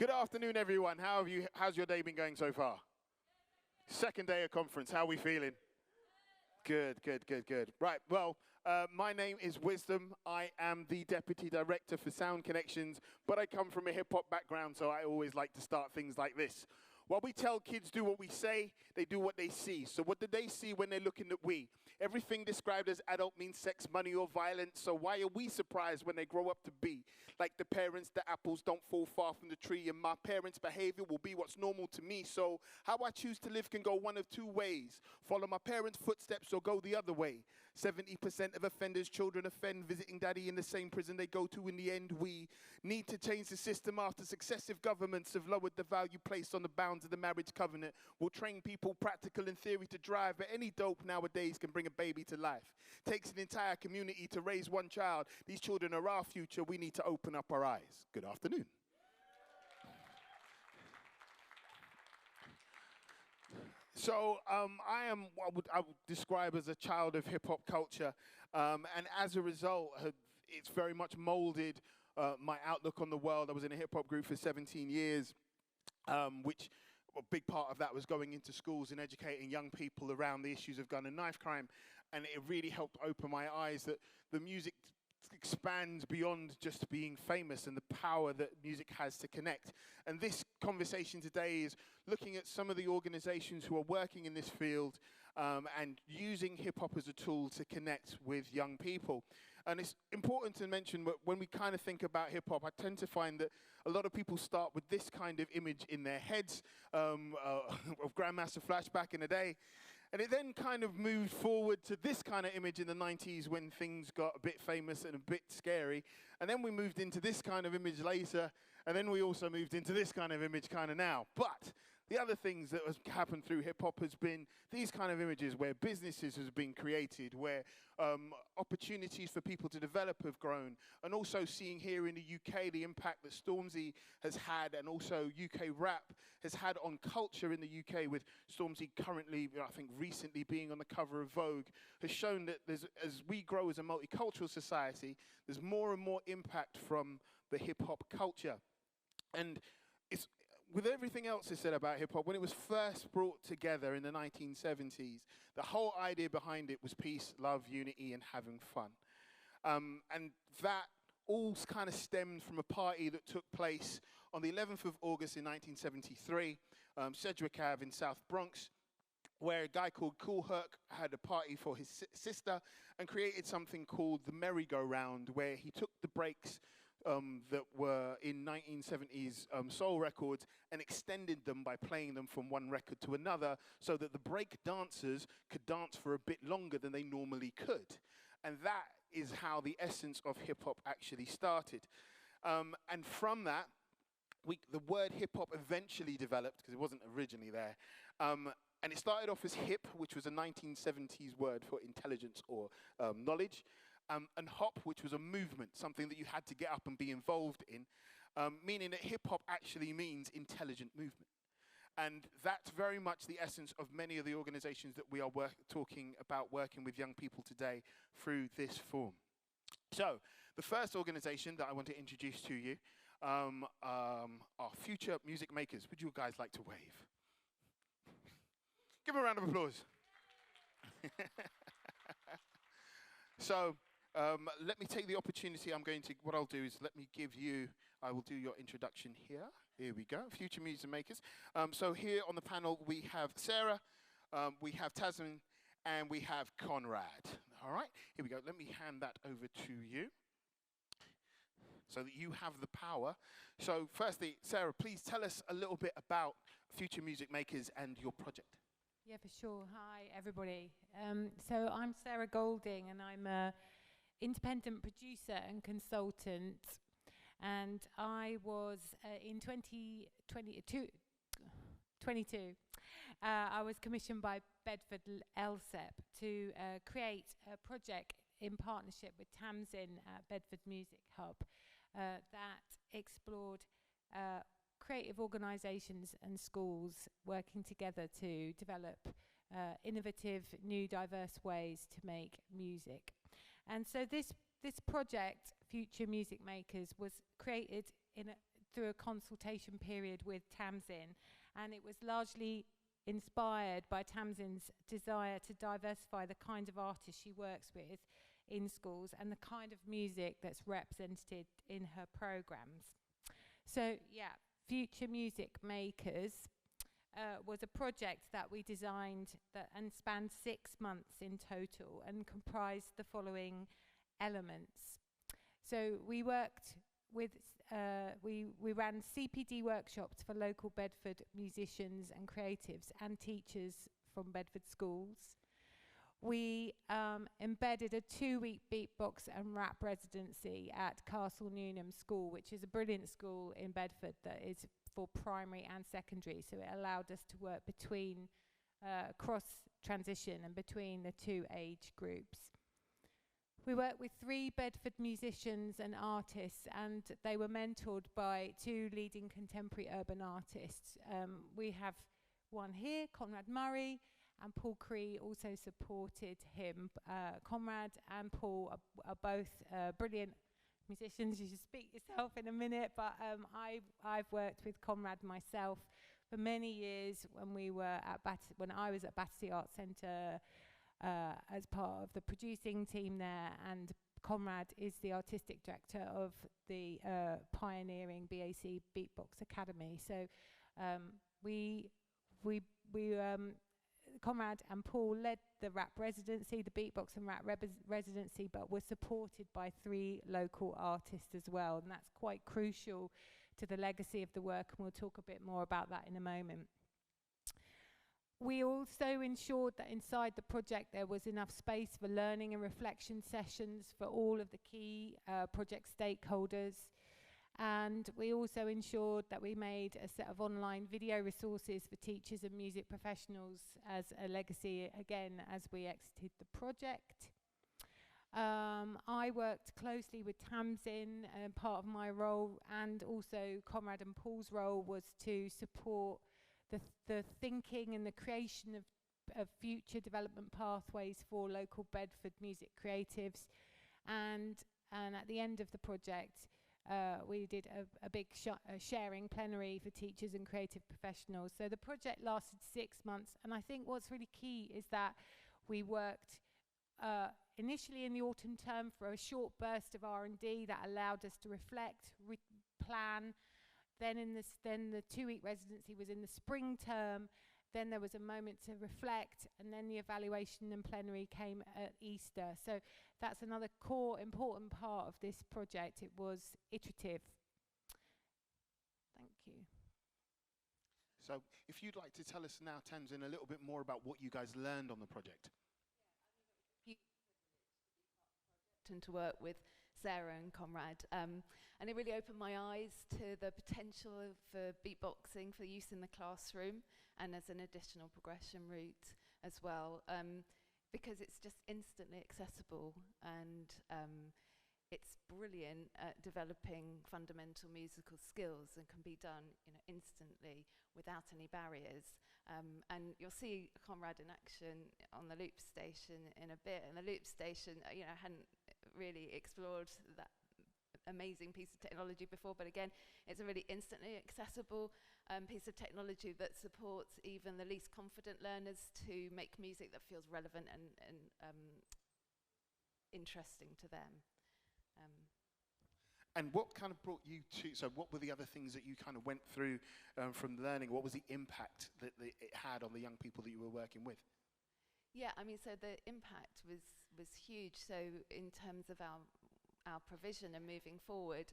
Good afternoon, everyone. How's your day been going so far? Second day of conference. How are we feeling? Good. Right, well, my name is Wisdom. I am the Deputy Director for Sound Connections, but I come from a hip-hop background, so I always like to start things like this. While we tell kids do what we say, they do what they see. So what do they see when they're looking at we? Everything described as adult means sex, money, or violence. So why are we surprised when they grow up to be? Like the parents, the apples don't fall far from the tree, and my parents' behavior will be what's normal to me. So how I choose to live can go one of two ways. Follow my parents' footsteps or go the other way. 70% of offenders' children offend, visiting daddy in the same prison they go to in the end. We need to change the system after successive governments have lowered the value placed on the bounds of the marriage covenant. We'll train people practical in theory to drive, but any dope nowadays can bring a baby to life. Takes an entire community to raise one child. These children are our future. We need to open up our eyes. Good afternoon. So I am what I would describe as a child of hip-hop culture, and as a result, it's very much molded my outlook on the world. I was in a hip-hop group for 17 years, which a big part of that was going into schools and educating young people around the issues of gun and knife crime, and it really helped open my eyes that the music expands beyond just being famous and the power that music has to connect. And this conversation today is looking at some of the organizations who are working in this field and using hip-hop as a tool to connect with young people. And it's important to mention that when we kind of think about hip-hop, I tend to find that a lot of people start with this kind of image in their heads of Grandmaster Flash back in the day. And it then kind of moved forward to this kind of image in the 90s when things got a bit famous and a bit scary. And then we moved into this kind of image later. And then we also moved into this kind of image kind of now. But the other things that has happened through hip-hop has been these kind of images where businesses have been created, where opportunities for people to develop have grown, and also seeing here in the UK the impact that Stormzy has had and also UK rap has had on culture in the UK, with Stormzy currently, I think recently being on the cover of Vogue, has shown that as we grow as a multicultural society, there's more and more impact from the hip-hop culture. And it's, with everything else I said about hip-hop, when it was first brought together in the 1970s, the whole idea behind it was peace, love, unity, and having fun. And that all kind of stemmed from a party that took place on the 11th of August in 1973, Sedgwick Ave in South Bronx, where a guy called Kool Herc had a party for his sister and created something called the merry-go-round, where he took the breaks that were in 1970s soul records and extended them by playing them from one record to another so that the break dancers could dance for a bit longer than they normally could. And that is how the essence of hip-hop actually started. And from that, the word hip-hop eventually developed, because it wasn't originally there, and it started off as hip, which was a 1970s word for intelligence or knowledge, and hop, which was a movement, something that you had to get up and be involved in, meaning that hip-hop actually means intelligent movement. And that's very much the essence of many of the organizations that we are talking about working with young people today through this form. So the first organization that I want to introduce to you are Future Music Makers. Would you guys like to wave? Give them a round of applause. So let me take the opportunity. What I'll do is I will do your introduction here. Here we go, Future Music Makers. So here on the panel, we have Sarah, we have Tasman, and we have Conrad. All right, here we go. Let me hand that over to you so that you have the power. So firstly, Sarah, please tell us a little bit about Future Music Makers and your project. Yeah, for sure. Hi, everybody. So I'm Sarah Golding, and I'm an independent producer and consultant. And I was in 2022, I was commissioned by Bedford LSEP to create a project in partnership with Tamsin at Bedford Music Hub that explored creative organisations and schools working together to develop innovative, new, diverse ways to make music. And so this project, Future Music Makers, was created through a consultation period with Tamsin, and it was largely inspired by Tamsin's desire to diversify the kind of artists she works with in schools and the kind of music that's represented in her programs. So yeah, Future Music Makers was a project that we designed and spanned 6 months in total and comprised the following elements. So we worked with, we ran CPD workshops for local Bedford musicians and creatives and teachers from Bedford schools. We embedded a 2-week beatbox and rap residency at Castle Newnham School, which is a brilliant school in Bedford that is for primary and secondary. So it allowed us to work between cross-transition and between the 2 age groups. We worked with 3 Bedford musicians and artists, and they were mentored by 2 leading contemporary urban artists. We have one here, Conrad Murray, and Paul Cree also supported him. Conrad and Paul are both brilliant musicians. You should speak yourself in a minute, but I've worked with Conrad myself for many years when we were at when I was at Battersea Arts Centre as part of the producing team there, and Conrad is the artistic director of the pioneering BAC Beatbox Academy. So Conrad and Paul led the rap residency, the beatbox and rap residency, but were supported by 3 local artists as well, and that's quite crucial to the legacy of the work, and we'll talk a bit more about that in a moment. We also ensured that inside the project there was enough space for learning and reflection sessions for all of the key project stakeholders. And we also ensured that we made a set of online video resources for teachers and music professionals as a legacy, again, as we exited the project. I worked closely with Tamsin, part of my role, and also Conrad and Paul's role was to support the thinking and the creation of future development pathways for local Bedford music creatives. And at the end of the project, we did a big sharing plenary for teachers and creative professionals. So the project lasted 6 months, and I think what's really key is that we worked initially in the autumn term for a short burst of R&D that allowed us to reflect, plan. Then the 2-week residency was in the spring term. Then there was a moment to reflect, and then the evaluation and plenary came at Easter. So that's another core important part of this project. It was iterative. Thank you. So if you'd like to tell us now, Tamsin, a little bit more about what you guys learned on the project. And to work with Sarah and Conrad, and it really opened my eyes to the potential for beatboxing for use in the classroom and as an additional progression route as well, because it's just instantly accessible, and it's brilliant at developing fundamental musical skills and can be done, instantly without any barriers. And you'll see Conrad in action on the loop station in a bit, and the loop station, hadn't really explored that amazing piece of technology before, but again, it's a really instantly accessible piece of technology that supports even the least confident learners to make music that feels relevant and interesting to them. And what kind of brought you to, so what were the other things that you kind of went through from learning? What was the impact that it had on the young people that you were working with? Yeah, so the impact was huge. So in terms of our provision and moving forward,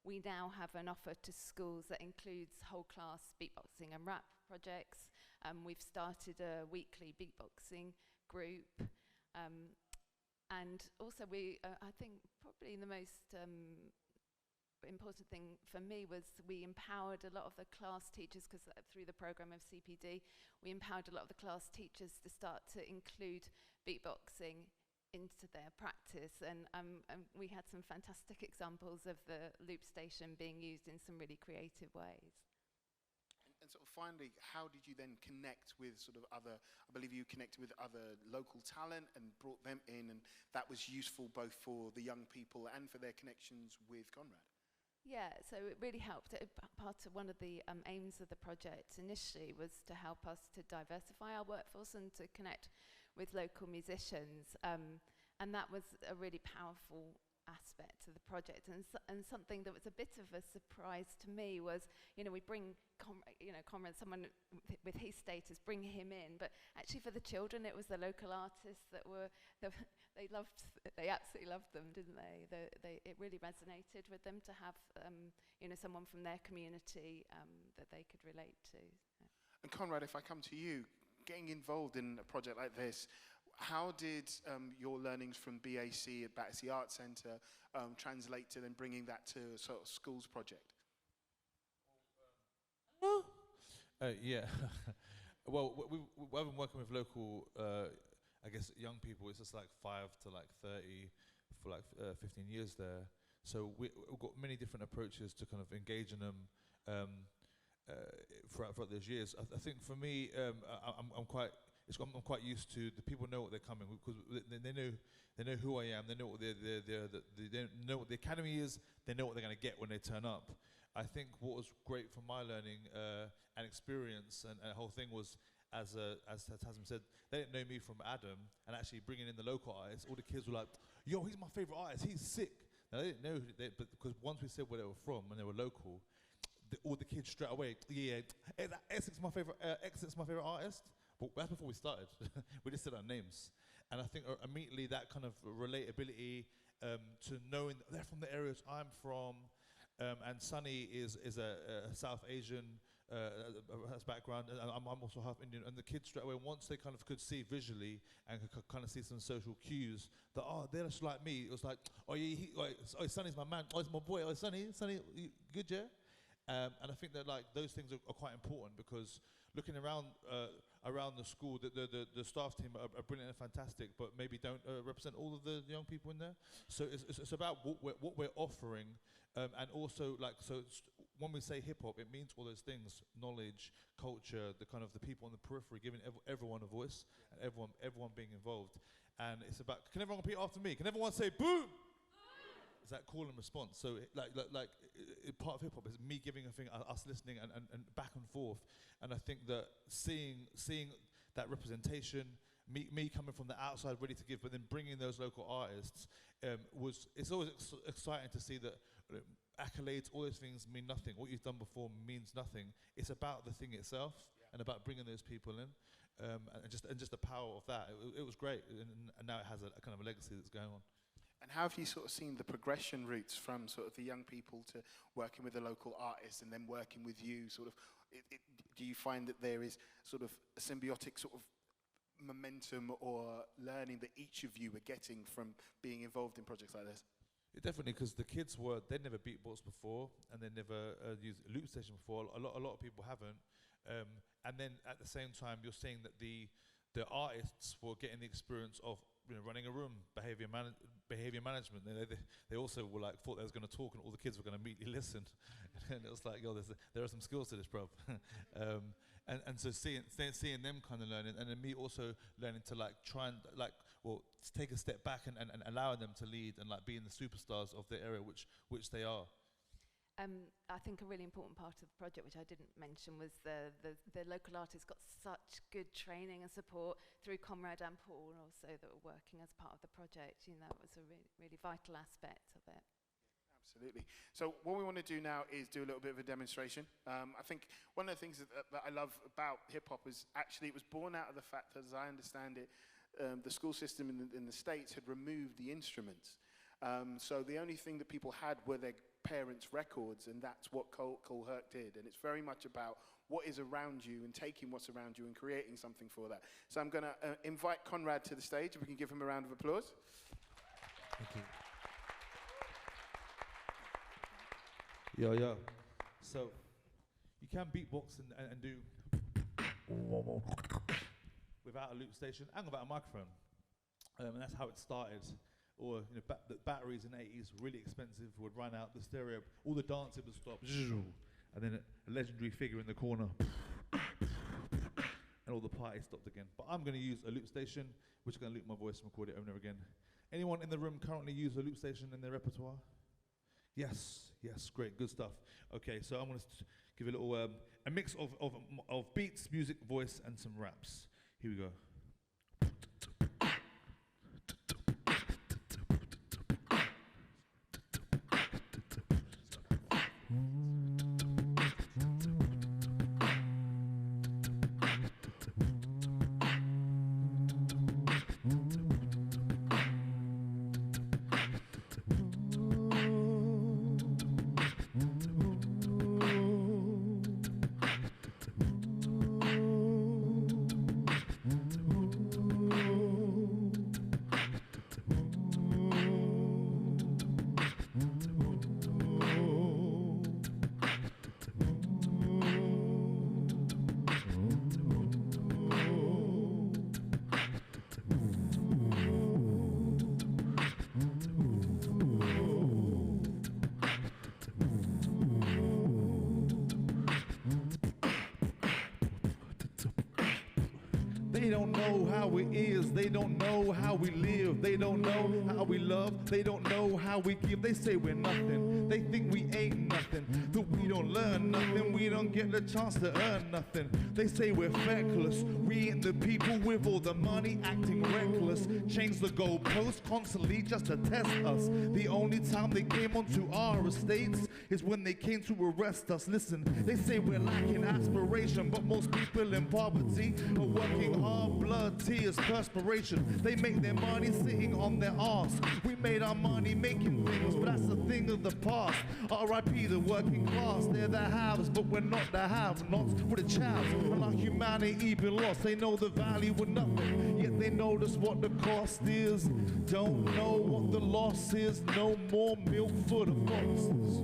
we now have an offer to schools that includes whole class beatboxing and rap projects. We've started a weekly beatboxing group. And also I think probably the most important thing for me was we empowered a lot of the class teachers, because through the program of CPD, we empowered a lot of the class teachers to start to include beatboxing into their practice, and we had some fantastic examples of the loop station being used in some really creative ways. And sort of finally, how did you then connect with sort of other, I believe you connected with other local talent and brought them in, and that was useful both for the young people and for their connections with Conrad? Yeah, so it really helped. Part of one of the aims of the project initially was to help us to diversify our workforce and to connect with local musicians. And that was a really powerful aspect of the project. And something that was a bit of a surprise to me was, we bring Conrad, someone with his status, bring him in. But actually for the children, it was the local artists that were, they absolutely loved them, didn't they? It really resonated with them to have, someone from their community that they could relate to. And Conrad, if I come to you, getting involved in a project like this, how did your learnings from BAC at Battersea Arts Centre translate to then bringing that to a sort of schools project? Yeah. Well, we've been working with local, I guess, young people. It's just like 5 to like 30 for like 15 years there. So we've got many different approaches to kind of engaging them throughout those years. I think for me, I'm quite used to the people know what they're coming because they know who I am. They know what they know what the academy is. They know what they're going to get when they turn up. I think what was great from my learning and experience and the whole thing was, as Tasman said, they didn't know me from Adam, and actually bringing in the local artists, all the kids were like, "Yo, he's my favorite artist. He's sick." Now they didn't know, but because once we said where they were from and they were local, all the kids straight away, yeah, Essex's my favorite artist. But that's before we started. We just said our names. And I think immediately that kind of relatability to knowing that they're from the areas I'm from, and Sunny is a South Asian has background, and I'm also half Indian. And the kids straight away, once they kind of could see visually and could kind of see some social cues that, they're just like me. It was like, Sunny's my man. Oh, it's my boy. Oh, Sunny, you good, yeah? And I think that like those things are quite important because looking around the school, the staff team are brilliant and fantastic, but maybe don't represent all of the young people in there. So it's about what we're offering, and also like when we say hip hop, it means all those things: knowledge, culture, the kind of the people on the periphery, giving everyone a voice, and everyone being involved. And it's about, can everyone repeat after me? Can everyone say boom? Is that call and response? So part of hip hop is me giving a thing, us listening, and back and forth. And I think that seeing that representation, me coming from the outside ready to give, but then bringing those local artists, it's always exciting to see that accolades, all those things mean nothing. What you've done before means nothing. It's about the thing itself and about bringing those people in, and just the power of that. It was great, and now it has a kind of a legacy that's going on. And how have you sort of seen the progression routes from sort of the young people to working with the local artists and then working with you? Sort of, do you find that there is sort of a symbiotic sort of momentum or learning that each of you are getting from being involved in projects like this? Definitely, because the kids they'd never beatboxed before, and they never used a loop station before. A lot of people haven't. And then at the same time, you're seeing that the artists were getting the experience of running a room, behavior management. They also were like thought they was going to talk, and all the kids were going to immediately listen. And it was like, there are some skills to this, bro. And so seeing them kind of learning, and then me also learning to like try and take a step back and allowing them to lead and like being the superstars of the area, which they are. I think a really important part of the project, which I didn't mention, was the local artists got such good training and support through Conrad and Paul also that were working as part of the project. That was a really vital aspect of it. Absolutely. So what we want to do now is do a little bit of a demonstration. I think one of the things that I love about hip-hop is actually it was born out of the fact that, as I understand it, the school system in the States had removed the instruments. So the only thing that people had were their parents' records, and that's what Cole Herc did. And it's very much about what is around you and taking what's around you and creating something for that. So I'm going to invite Conrad to the stage, if we can give him a round of applause. Thank you. Yo. So you can beatbox and do without a loop station and without a microphone. And that's how it started. Or the batteries in the 80s were really expensive, would run out, the stereo, all the dancing would stop, and then a legendary figure in the corner, and all the party stopped again. But I'm going to use a loop station, which is going to loop my voice and record it over and over again. Anyone in the room currently use a loop station in their repertoire? Yes, yes, great, good stuff. Okay, so I'm going to give a little, a mix of beats, music, voice, and some raps. Here we go. They don't know how it is, they don't know how we live, they don't know how we love, they don't know how we give. They say we're nothing, they think we ain't nothing, that we don't learn nothing, we don't get the chance to earn nothing. They say we're feckless, we ain't the people with all the money acting reckless. Change the goalposts constantly just to test us. The only time they came onto our estates is when they came to arrest us. Listen, they say we're lacking aspiration, but most people in poverty are working hard, blood, tears, perspiration. They make their money sitting on their arse. We made our money making things, but that's the thing of the past. R.I.P. the working class, they're the haves, but we're not the have-nots. We're the chavs, and our humanity been lost. They know the value of nothing, yet they notice what the cost is. Don't know what the loss is, no more milk for the foxes.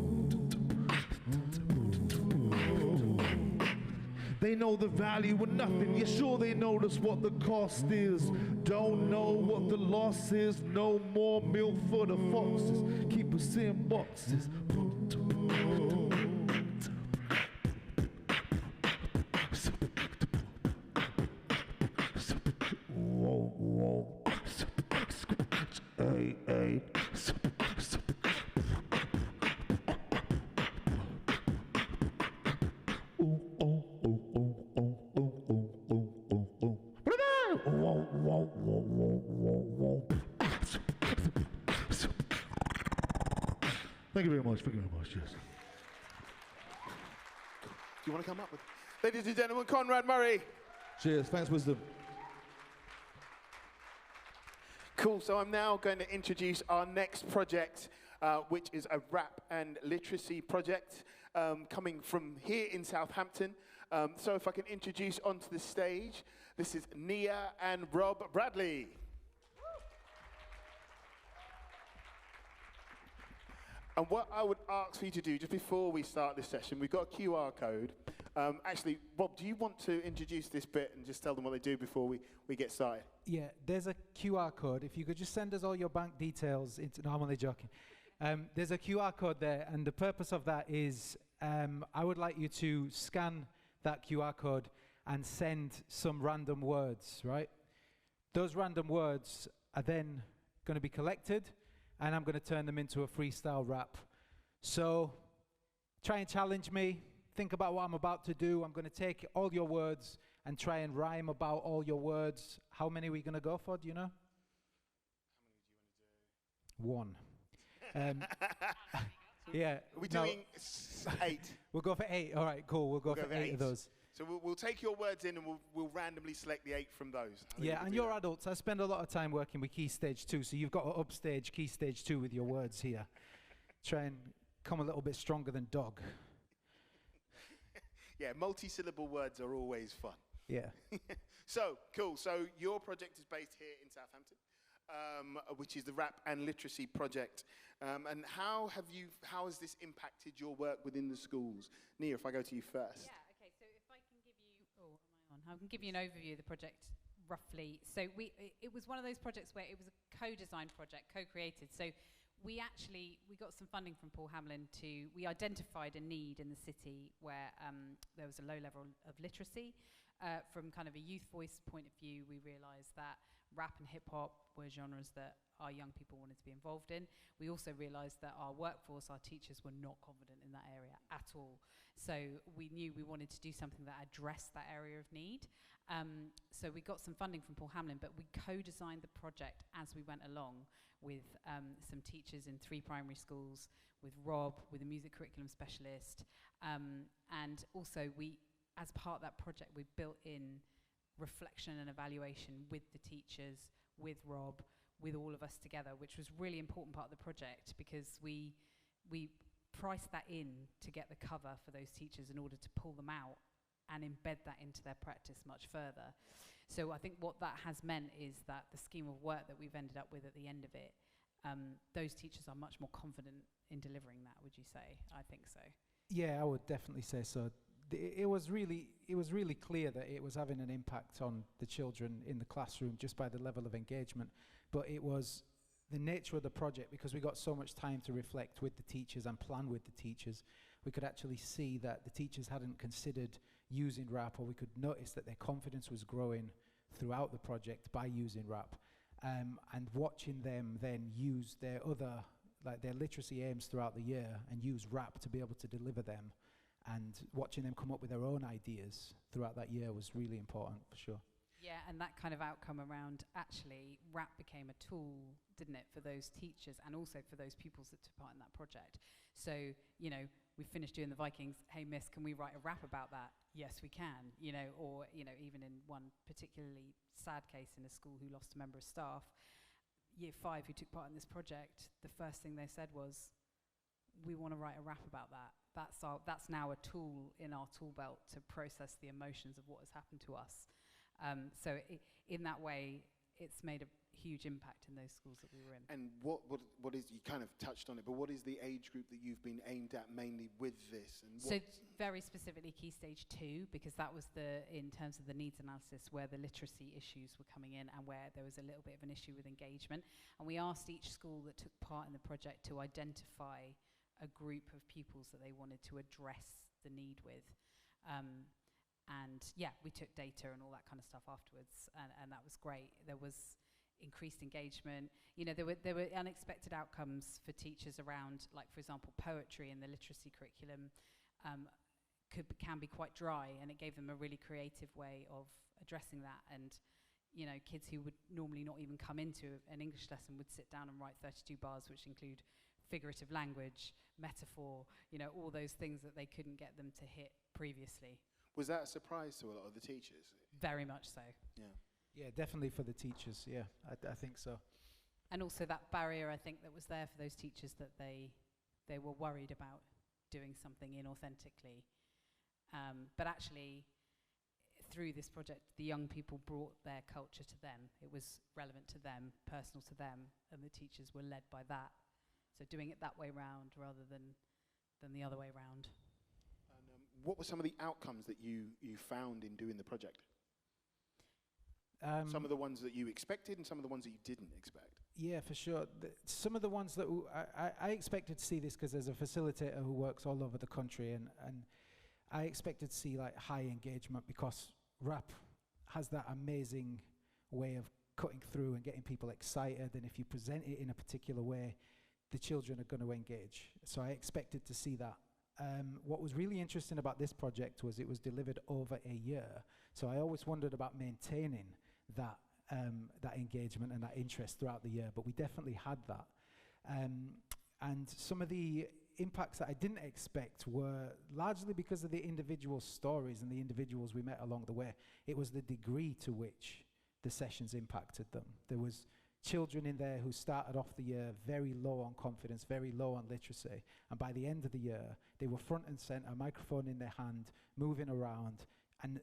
They know the value of nothing, yeah, sure they notice what the cost is. Don't know what the loss is, no more milk for the foxes. Keep us in boxes. Whoa, whoa. Hey, hey. Thank you very much, yes. Do you want to come up with? Ladies and gentlemen, Conrad Murray. Cheers, thanks, Wisdom. Cool, so I'm now going to introduce our next project, which is a rap and literacy project coming from here in Southampton. So if I can introduce onto the stage, this is Nia and Rob Bradley. And what I would ask for you to do, just before we start this session, we've got a QR code. Actually, Rob, do you want to introduce this bit and just tell them what they do before we get started? Yeah, there's a QR code. If you could just send us all your bank details, no, I'm only joking. There's a QR code there, and the purpose of that is I would like you to scan that QR code and send some random words, right? Those random words are then going to be collected, and I'm going to turn them into a freestyle rap. So try and challenge me. Think about what I'm about to do. I'm going to take all your words and try and rhyme about all your words. How many are we going to go for, do you know? How many do you want to do? 1. Yeah. Are we doing 8? We'll go for 8. All right, cool. We'll go for 8 of those. So we'll take your words in and we'll randomly select the 8 from those. Yeah, and you're adults. I spend a lot of time working with Key Stage 2, so you've got to upstage Key Stage 2 with your words here. Try and come a little bit stronger than dog. Yeah, multi-syllable words are always fun. Yeah. So, cool. So your project is based here in Southampton, which is the Rap and Literacy Project. And how has this impacted your work within the schools? Nia, if I go to you first. Yeah. I can give you an overview of the project roughly. So it was one of those projects where it was a co-designed project, co-created. So we got some funding from Paul Hamlin we identified a need in the city where there was a low level of literacy. From kind of a youth voice point of view, we realised that rap and hip hop were genres that our young people wanted to be involved in. We also realised that our workforce, our teachers, were not confident in that area at all. So we knew we wanted to do something that addressed that area of need. So we got some funding from Paul Hamlin, but we co-designed the project as we went along with some teachers in 3 primary schools, with Rob, with a music curriculum specialist, and also we, as part of that project, we built in reflection and evaluation with the teachers, with Rob, with all of us together, which was really important part of the project, because we priced that in to get the cover for those teachers in order to pull them out and embed that into their practice much further. So I think what that has meant is that the scheme of work that we've ended up with at the end of it, those teachers are much more confident in delivering that, would you say? I think so. Yeah, I would definitely say so. It was really clear that it was having an impact on the children in the classroom just by the level of engagement. But it was the nature of the project, because we got so much time to reflect with the teachers and plan with the teachers. We could actually see that the teachers hadn't considered using rap, or we could notice that their confidence was growing throughout the project by using rap. And watching them then use their other, like their literacy aims throughout the year, and use rap to be able to deliver them, and watching them come up with their own ideas throughout that year was really important, for sure. Yeah, and that kind of outcome around, actually, rap became a tool, didn't it, for those teachers and also for those pupils that took part in that project. So, you know, we finished doing the Vikings, hey miss, can we write a rap about that? Yes, we can, you know, or, you know, even in one particularly sad case in a school who lost a member of staff, year 5 who took part in this project, the first thing they said was, we want to write a rap about that. That's now a tool in our tool belt to process the emotions of what has happened to us. So in that way, it's made a huge impact in those schools that we were in. And what is, you kind of touched on it, but what is the age group that you've been aimed at mainly with this? And so very specifically Key Stage 2, because that was in terms of the needs analysis, where the literacy issues were coming in and where there was a little bit of an issue with engagement. And we asked each school that took part in the project to identify a group of pupils that they wanted to address the need with. And yeah, we took data and all that kind of stuff afterwards, and that was great. There was increased engagement. You know, there were unexpected outcomes for teachers around, like, for example, poetry in the literacy curriculum can be quite dry, and it gave them a really creative way of addressing that. And, you know, kids who would normally not even come into an English lesson would sit down and write 32 bars, which include figurative language, metaphor, you know, all those things that they couldn't get them to hit previously. Was that a surprise to a lot of the teachers? Very much so. Yeah. Yeah, definitely for the teachers, yeah, I think so. And also that barrier, I think, that was there for those teachers, that they were worried about doing something inauthentically. But actually, through this project, the young people brought their culture to them. It was relevant to them, personal to them, and the teachers were led by that. So doing it that way round rather than the other way round. And what were some of the outcomes that you found in doing the project? Some of the ones that you expected and some of the ones that you didn't expect. Yeah, for sure. Some of the ones that I expected to see this, because there's a facilitator who works all over the country, and I expected to see like high engagement, because rap has that amazing way of cutting through and getting people excited, and if you present it in a particular way, the children are going to engage. So I expected to see that. What was really interesting about this project was it was delivered over a year. So I always wondered about maintaining that engagement and that interest throughout the year, but we definitely had that. And some of the impacts that I didn't expect were largely because of the individual stories and the individuals we met along the way. It was the degree to which the sessions impacted them. There was children in there who started off the year very low on confidence, very low on literacy, and by the end of the year, they were front and center, a microphone in their hand, moving around and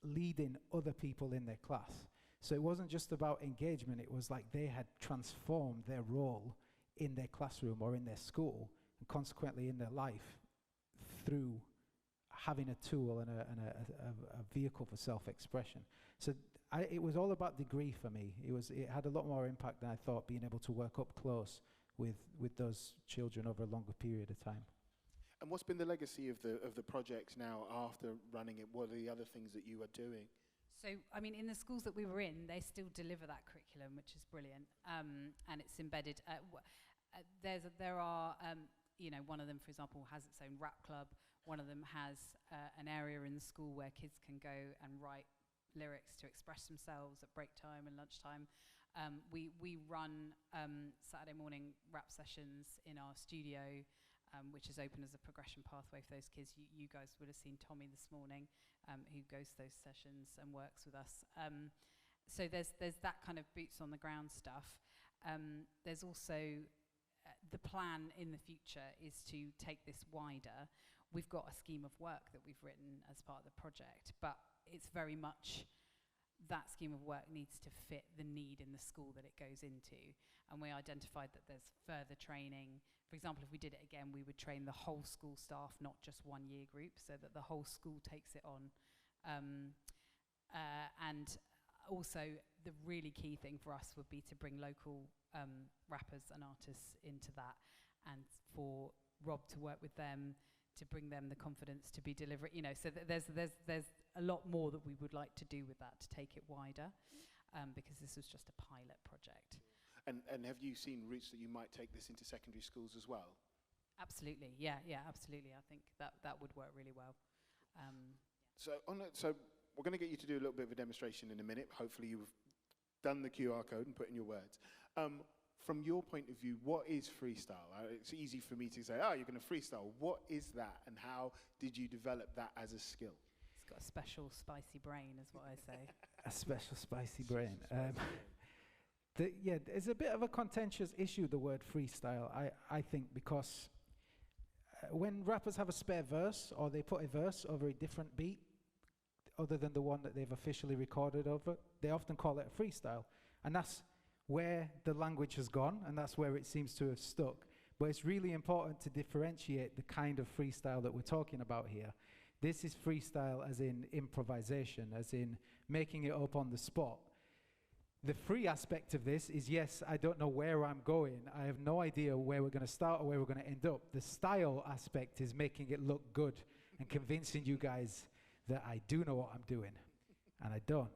leading other people in their class. So it wasn't just about engagement, it was like they had transformed their role in their classroom or in their school, and consequently in their life, through having a tool and a vehicle for self-expression. So it was all about degree for me. It had a lot more impact than I thought, being able to work up close with those children over a longer period of time. And what's been the legacy of the projects now after running it? What are the other things that you are doing? So, I mean, in the schools that we were in, they still deliver that curriculum, which is brilliant, and it's embedded. There are, you know, one of them, for example, has its own rap club. One of them has an area in the school where kids can go and write lyrics to express themselves at break time and lunchtime. We run Saturday morning rap sessions in our studio, which is open as a progression pathway for those kids. You guys would have seen Tommy this morning, who goes to those sessions and works with us. So there's that kind of boots on the ground stuff. There's also the plan in the future is to take this wider. We've got a scheme of work that we've written as part of the project, but it's very much that scheme of work needs to fit the need in the school that it goes into. And we identified that there's further training. For example, if we did it again, we would train the whole school staff, not just one year group, so that the whole school takes it on. And also, the really key thing for us would be to bring local rappers and artists into that, and for Rob to work with them, to bring them the confidence to be delivering, you know, so there's a lot more that we would like to do with that to take it wider, because this was just a pilot project. And have you seen routes that you might take this into secondary schools as well? Absolutely, yeah, absolutely. I think that would work really well. So we're going to get you to do a little bit of a demonstration in a minute. Hopefully you've done the QR code and put in your words. From your point of view, what is freestyle? It's easy for me to say, oh, you're going to freestyle. What is that, and how did you develop that as a skill? It's got a special spicy brain, is what I say. A special spicy brain. It's a bit of a contentious issue, the word freestyle, I think, because when rappers have a spare verse, or they put a verse over a different beat, other than the one that they've officially recorded over, they often call it a freestyle. And that's where the language has gone, and that's where it seems to have stuck. But it's really important to differentiate the kind of freestyle that we're talking about here. This is freestyle as in improvisation, as in making it up on the spot. The free aspect of this is, yes, I don't know where I'm going. I have no idea where we're going to start or where we're going to end up. The style aspect is making it look good and convincing you guys that I do know what I'm doing, and I don't.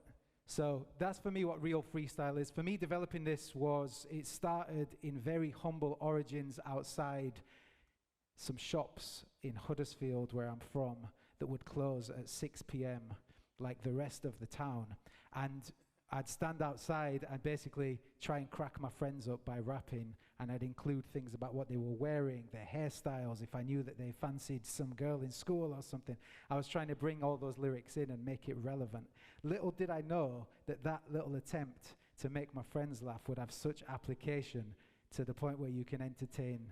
So that's for me what real freestyle is. For me, developing this it started in very humble origins outside some shops in Huddersfield, where I'm from, that would close at 6 p.m. like the rest of the town. And I'd stand outside and basically try and crack my friends up by rapping, and I'd include things about what they were wearing, their hairstyles, if I knew that they fancied some girl in school or something. I was trying to bring all those lyrics in and make it relevant. Little did I know that that little attempt to make my friends laugh would have such application to the point where you can entertain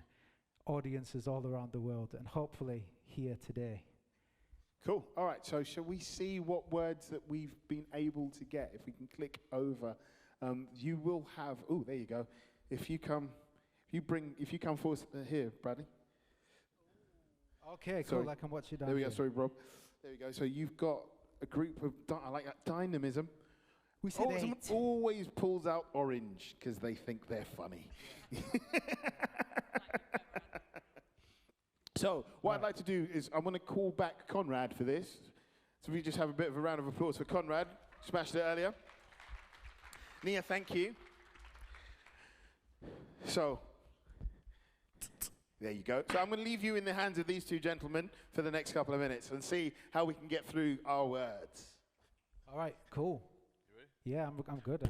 audiences all around the world, and hopefully here today. Cool. All right. So shall we see what words that we've been able to get? If we can click over, you will have. Oh, there you go. If you come forward here, Bradley. Okay, Sorry. cool. I can watch you down. There we go. here. Sorry, Rob. There we go. So you've got a group of. I like that dynamism. We said Someone 8. always pulls out orange because they think they're funny. So what I'd like to do is I'm going to call back Conrad for this. So we just have a bit of a round of applause for Conrad. Smashed it earlier. Nia, thank you. So there you go. So I'm going to leave you in the hands of these two gentlemen for the next couple of minutes and see how we can get through our words. All right, cool. You ready? Yeah, I'm good.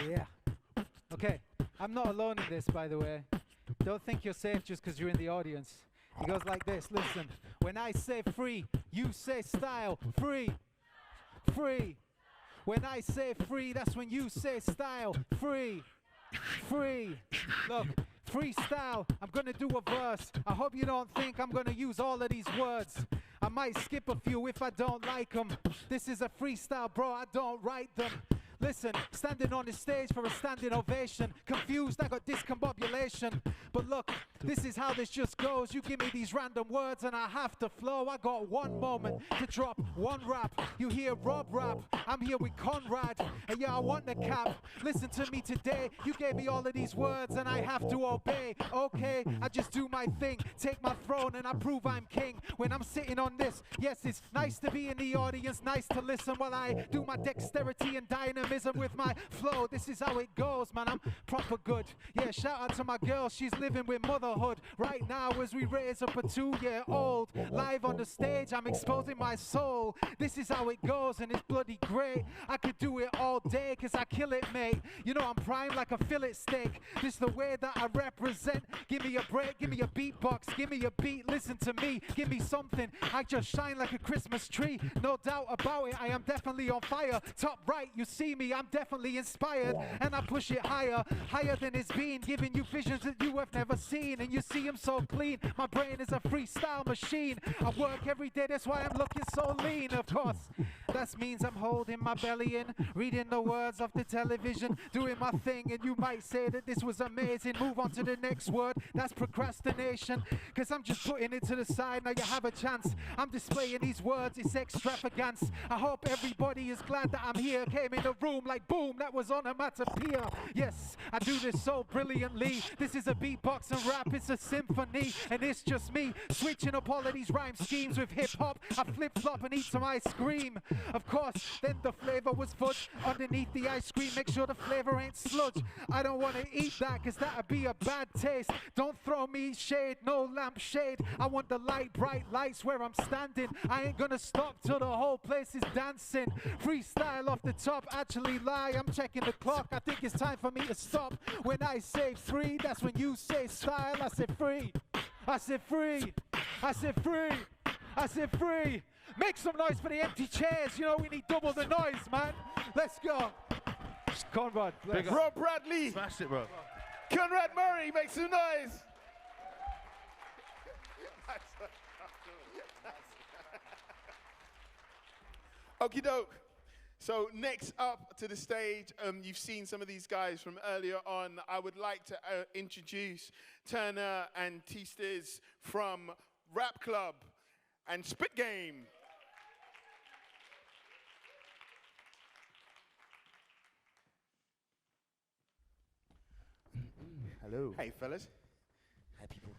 Yeah. Okay, I'm not alone in this, by the way. Don't think you're safe just because you're in the audience. It goes like this. Listen, when I say free, you say style. Free. Free. When I say free, that's when you say style. Free. Free. Look, freestyle. I'm going to do a verse. I hope you don't think I'm going to use all of these words. I might skip a few if I don't like them. This is a freestyle, bro. I don't write them. Listen, standing on the stage for a standing ovation. Confused, I got discombobulation. But look, this is how this just goes. You give me these random words and I have to flow. I got one moment to drop one rap. You hear Rob rap, I'm here with Conrad. And yeah, I want the cap. Listen to me today. You gave me all of these words and I have to obey. Okay, I just do my thing. Take my throne and I prove I'm king. When I'm sitting on this, yes, it's nice to be in the audience, nice to listen while I do my dexterity and dynamism with my flow. This is how it goes, man, I'm proper good. Yeah, shout out to my girl, she's living with motherhood right now as we raise up a 2-year-old. Live on the stage, I'm exposing my soul. This is how it goes and it's bloody great. I could do it all day cause I kill it, mate. You know I'm prime like a fillet steak. This the way that I represent. Give me a break, give me a beatbox, give me a beat, listen to me, give me something. I just shine like a Christmas tree, no doubt about it, I am definitely on fire. Top right, you see me, I'm definitely inspired. And I push it higher, higher than it's been. Giving you visions that you have never seen. And you see I'm so clean, my brain is a freestyle machine. I work every day, that's why I'm looking so lean. Of course, that means I'm holding my belly in, reading the words of the television, doing my thing. And you might say that this was amazing. Move on to the next word, that's procrastination. Cause I'm just putting it to the side, now you have a chance. I'm displaying these words, it's extravagance. I hope everybody is glad that I'm here. Came in the room like boom, that was onomatopoeia. Yes, I do this so brilliantly. This is a beatbox and rap, it's a symphony. And it's just me, switching up all of these rhyme schemes with hip-hop. I flip-flop and eat some ice cream. Of course, then the flavor was fudge underneath the ice cream. Make sure the flavor ain't sludge. I don't want to eat that cause that'd be a bad taste. Don't throw me shade, no lampshade. I want the light, bright lights where I'm standing. I ain't gonna stop till the whole place is dancing. Freestyle off the top, actually lie, I'm checking the clock. I think it's time for me to stop. When I say free, that's when you say style. I said free, I said free, I said free, I said free. Make some noise for the empty chairs, you know we need double the noise, man. Let's go. Conrad, Rob Bradley, Smash it, bro. Conrad Murray, make some noise. Okie doke. So next up to the stage, you've seen some of these guys from earlier on. I would like to introduce Turner and T-Stiz from Rap Club and Spit Game. Hello. Hey, fellas. Hi, people.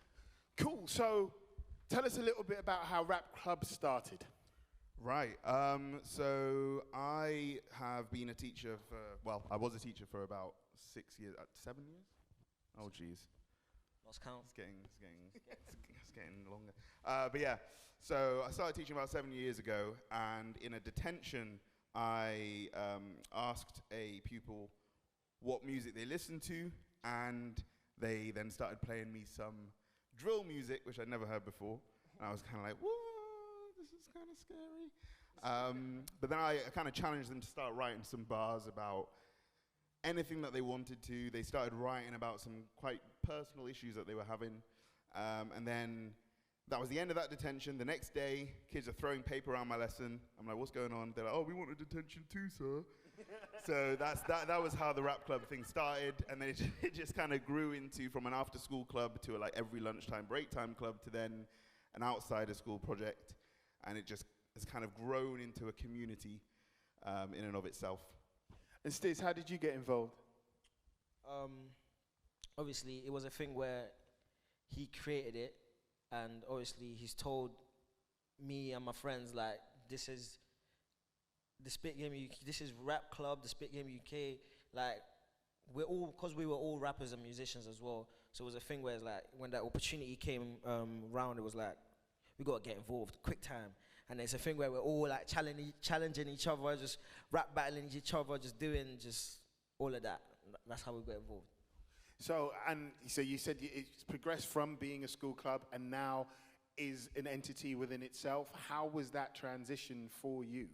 Cool. So tell us a little bit about how Rap Club started. Right. So I have been a teacher for, well, I was a teacher for about 6 years, 7 years? Oh, jeez. Lost count. It's getting longer. But yeah, so I started teaching about 7 years ago, and in a detention, I asked a pupil what music they listened to, and they then started playing me some drill music, which I'd never heard before. And I was kind of like, what? This is kind of scary. But then I kind of challenged them to start writing some bars about anything that they wanted to. They started writing about some quite personal issues that they were having. And then that was the end of that detention. The next day, kids are throwing paper around my lesson. I'm like, what's going on? They're like, oh, we want a detention too, sir. So that was how the Rap Club thing started. And then it just kind of grew into, from an after-school club to like every lunchtime, break time club, to then an outside-of-school project. And it just has kind of grown into a community in and of itself. And Stiz, how did you get involved? Obviously, it was a thing where he created it, and obviously he's told me and my friends, like, this is the Spit Game UK, this is Rap Club, the Spit Game UK, like, we're all, because we were all rappers and musicians as well, so it was a thing where it's like, when that opportunity came round, it was like, we got to get involved, quick time. And it's a thing where we're all like challenging each other, just rap battling each other, just doing just all of that. That's how we got involved. So you said it's progressed from being a school club and now is an entity within itself. How was that transition for you?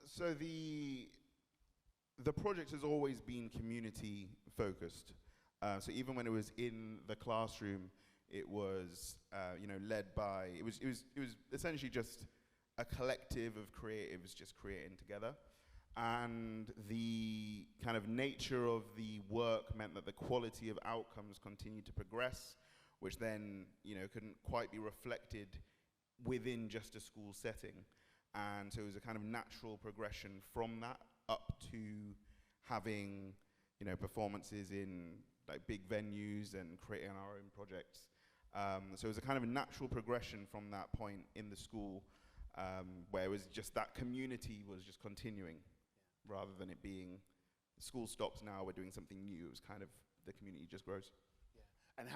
So the project has always been community focused. So even when it was in the classroom, it was led by, it was essentially just a collective of creatives just creating together. And the kind of nature of the work meant that the quality of outcomes continued to progress, which then, couldn't quite be reflected within just a school setting. And so it was a kind of natural progression from that up to having, performances in like big venues and creating our own projects. So it was a kind of a natural progression from that point in the school, where it was just that community was just continuing, rather than it being school stops now, we're doing something new. It was kind of the community just grows. And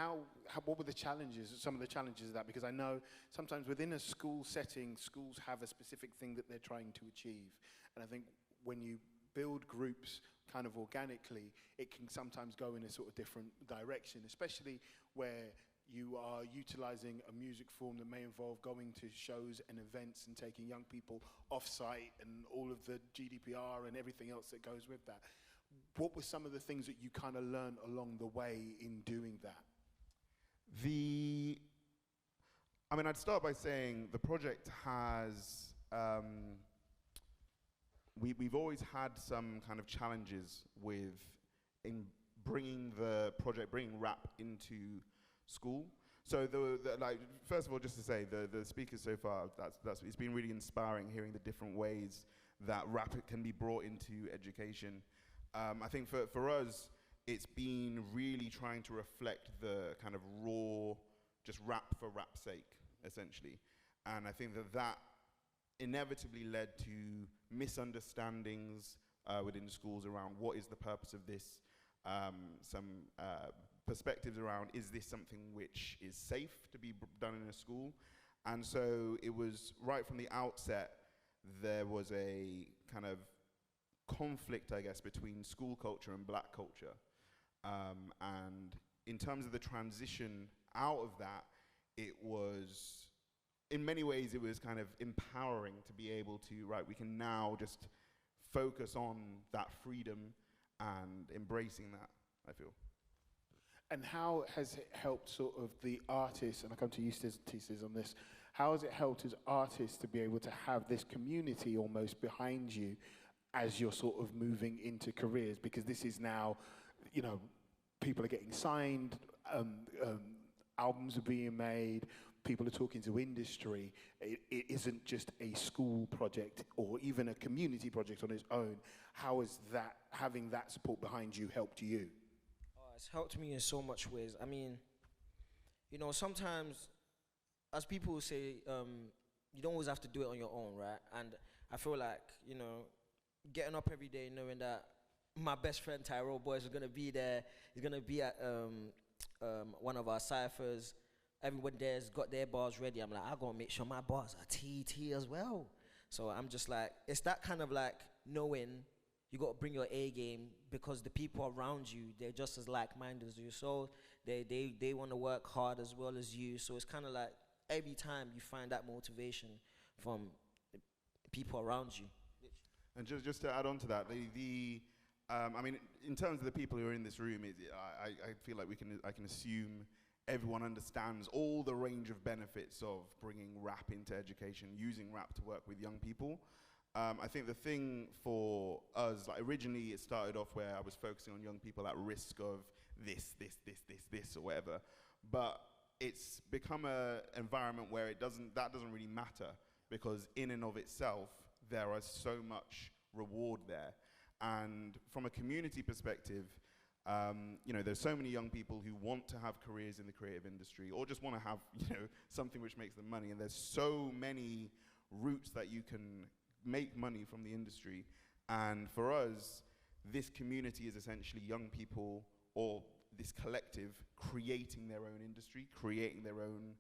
what were the challenges, some of the challenges of that? Because I know sometimes within a school setting, schools have a specific thing that they're trying to achieve. And I think when you build groups kind of organically, it can sometimes go in a sort of different direction, especially where you are utilizing a music form that may involve going to shows and events and taking young people off-site and all of the GDPR and everything else that goes with that. What were some of the things that you kind of learned along the way in doing that? I'd start by saying the project has, we've always had some kind of challenges in bringing rap into school. So first of all, just to say, the speakers so far, it's been really inspiring hearing the different ways that rap can be brought into education. I think for us, it's been really trying to reflect the kind of raw, just rap for rap's sake, essentially. And I think that inevitably led to misunderstandings within schools around what is the purpose of this, some perspectives around, is this something which is safe to be done in a school? And so it was right from the outset, there was a kind of conflict, I guess, between school culture and black culture. And in terms of the transition out of that, it was, in many ways, it was kind of empowering to be able to, we can now just focus on that freedom and embracing that, I feel. And how has it helped sort of the artists, and I come to you, Thesis, on this, how has it helped as artists to be able to have this community almost behind you as you're sort of moving into careers? Because this is now, people are getting signed, albums are being made, people are talking to industry. It isn't just a school project or even a community project on its own. How has that, having that support behind you, helped you? It's helped me in so much ways. I mean, sometimes, as people say, you don't always have to do it on your own, right? And I feel like, getting up every day knowing that my best friend Tyrell Boys is going to be there, he's going to be at one of our ciphers. Everyone there's got their bars ready. I'm like, I got to make sure my bars are TT as well. So I'm just like, it's that kind of like knowing you got to bring your A game, because the people around you, they're just as like-minded as you. So they want to work hard as well as you. So it's kind of like every time you find that motivation from the people around you. And just to add on to that, in terms of the people who are in this room, I feel like I can assume everyone understands all the range of benefits of bringing rap into education, using rap to work with young people. I think the thing for us, originally it started off where I was focusing on young people at risk of this, or whatever. But it's become an environment where that doesn't really matter, because in and of itself, there is so much reward there. And from a community perspective, there's so many young people who want to have careers in the creative industry, or just want to have, something which makes them money. And there's so many routes that you can make money from the industry. And for us, this community is essentially young people, or this collective, creating their own industry, creating their own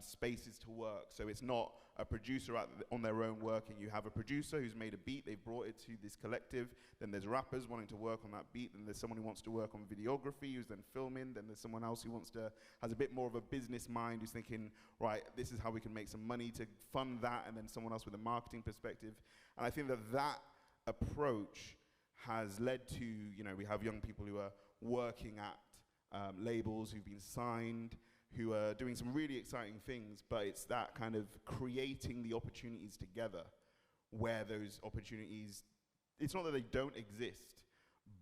spaces to work. So it's not a producer on their own working. You have a producer who's made a beat, they've brought it to this collective, then there's rappers wanting to work on that beat, then there's someone who wants to work on videography, who's then filming, then there's someone else who has a bit more of a business mind, who's thinking, right, this is how we can make some money to fund that, and then someone else with a marketing perspective. And I think that approach has led to, we have young people who are working at labels, who've been signed, who are doing some really exciting things, but it's that kind of creating the opportunities together, where those opportunities, it's not that they don't exist,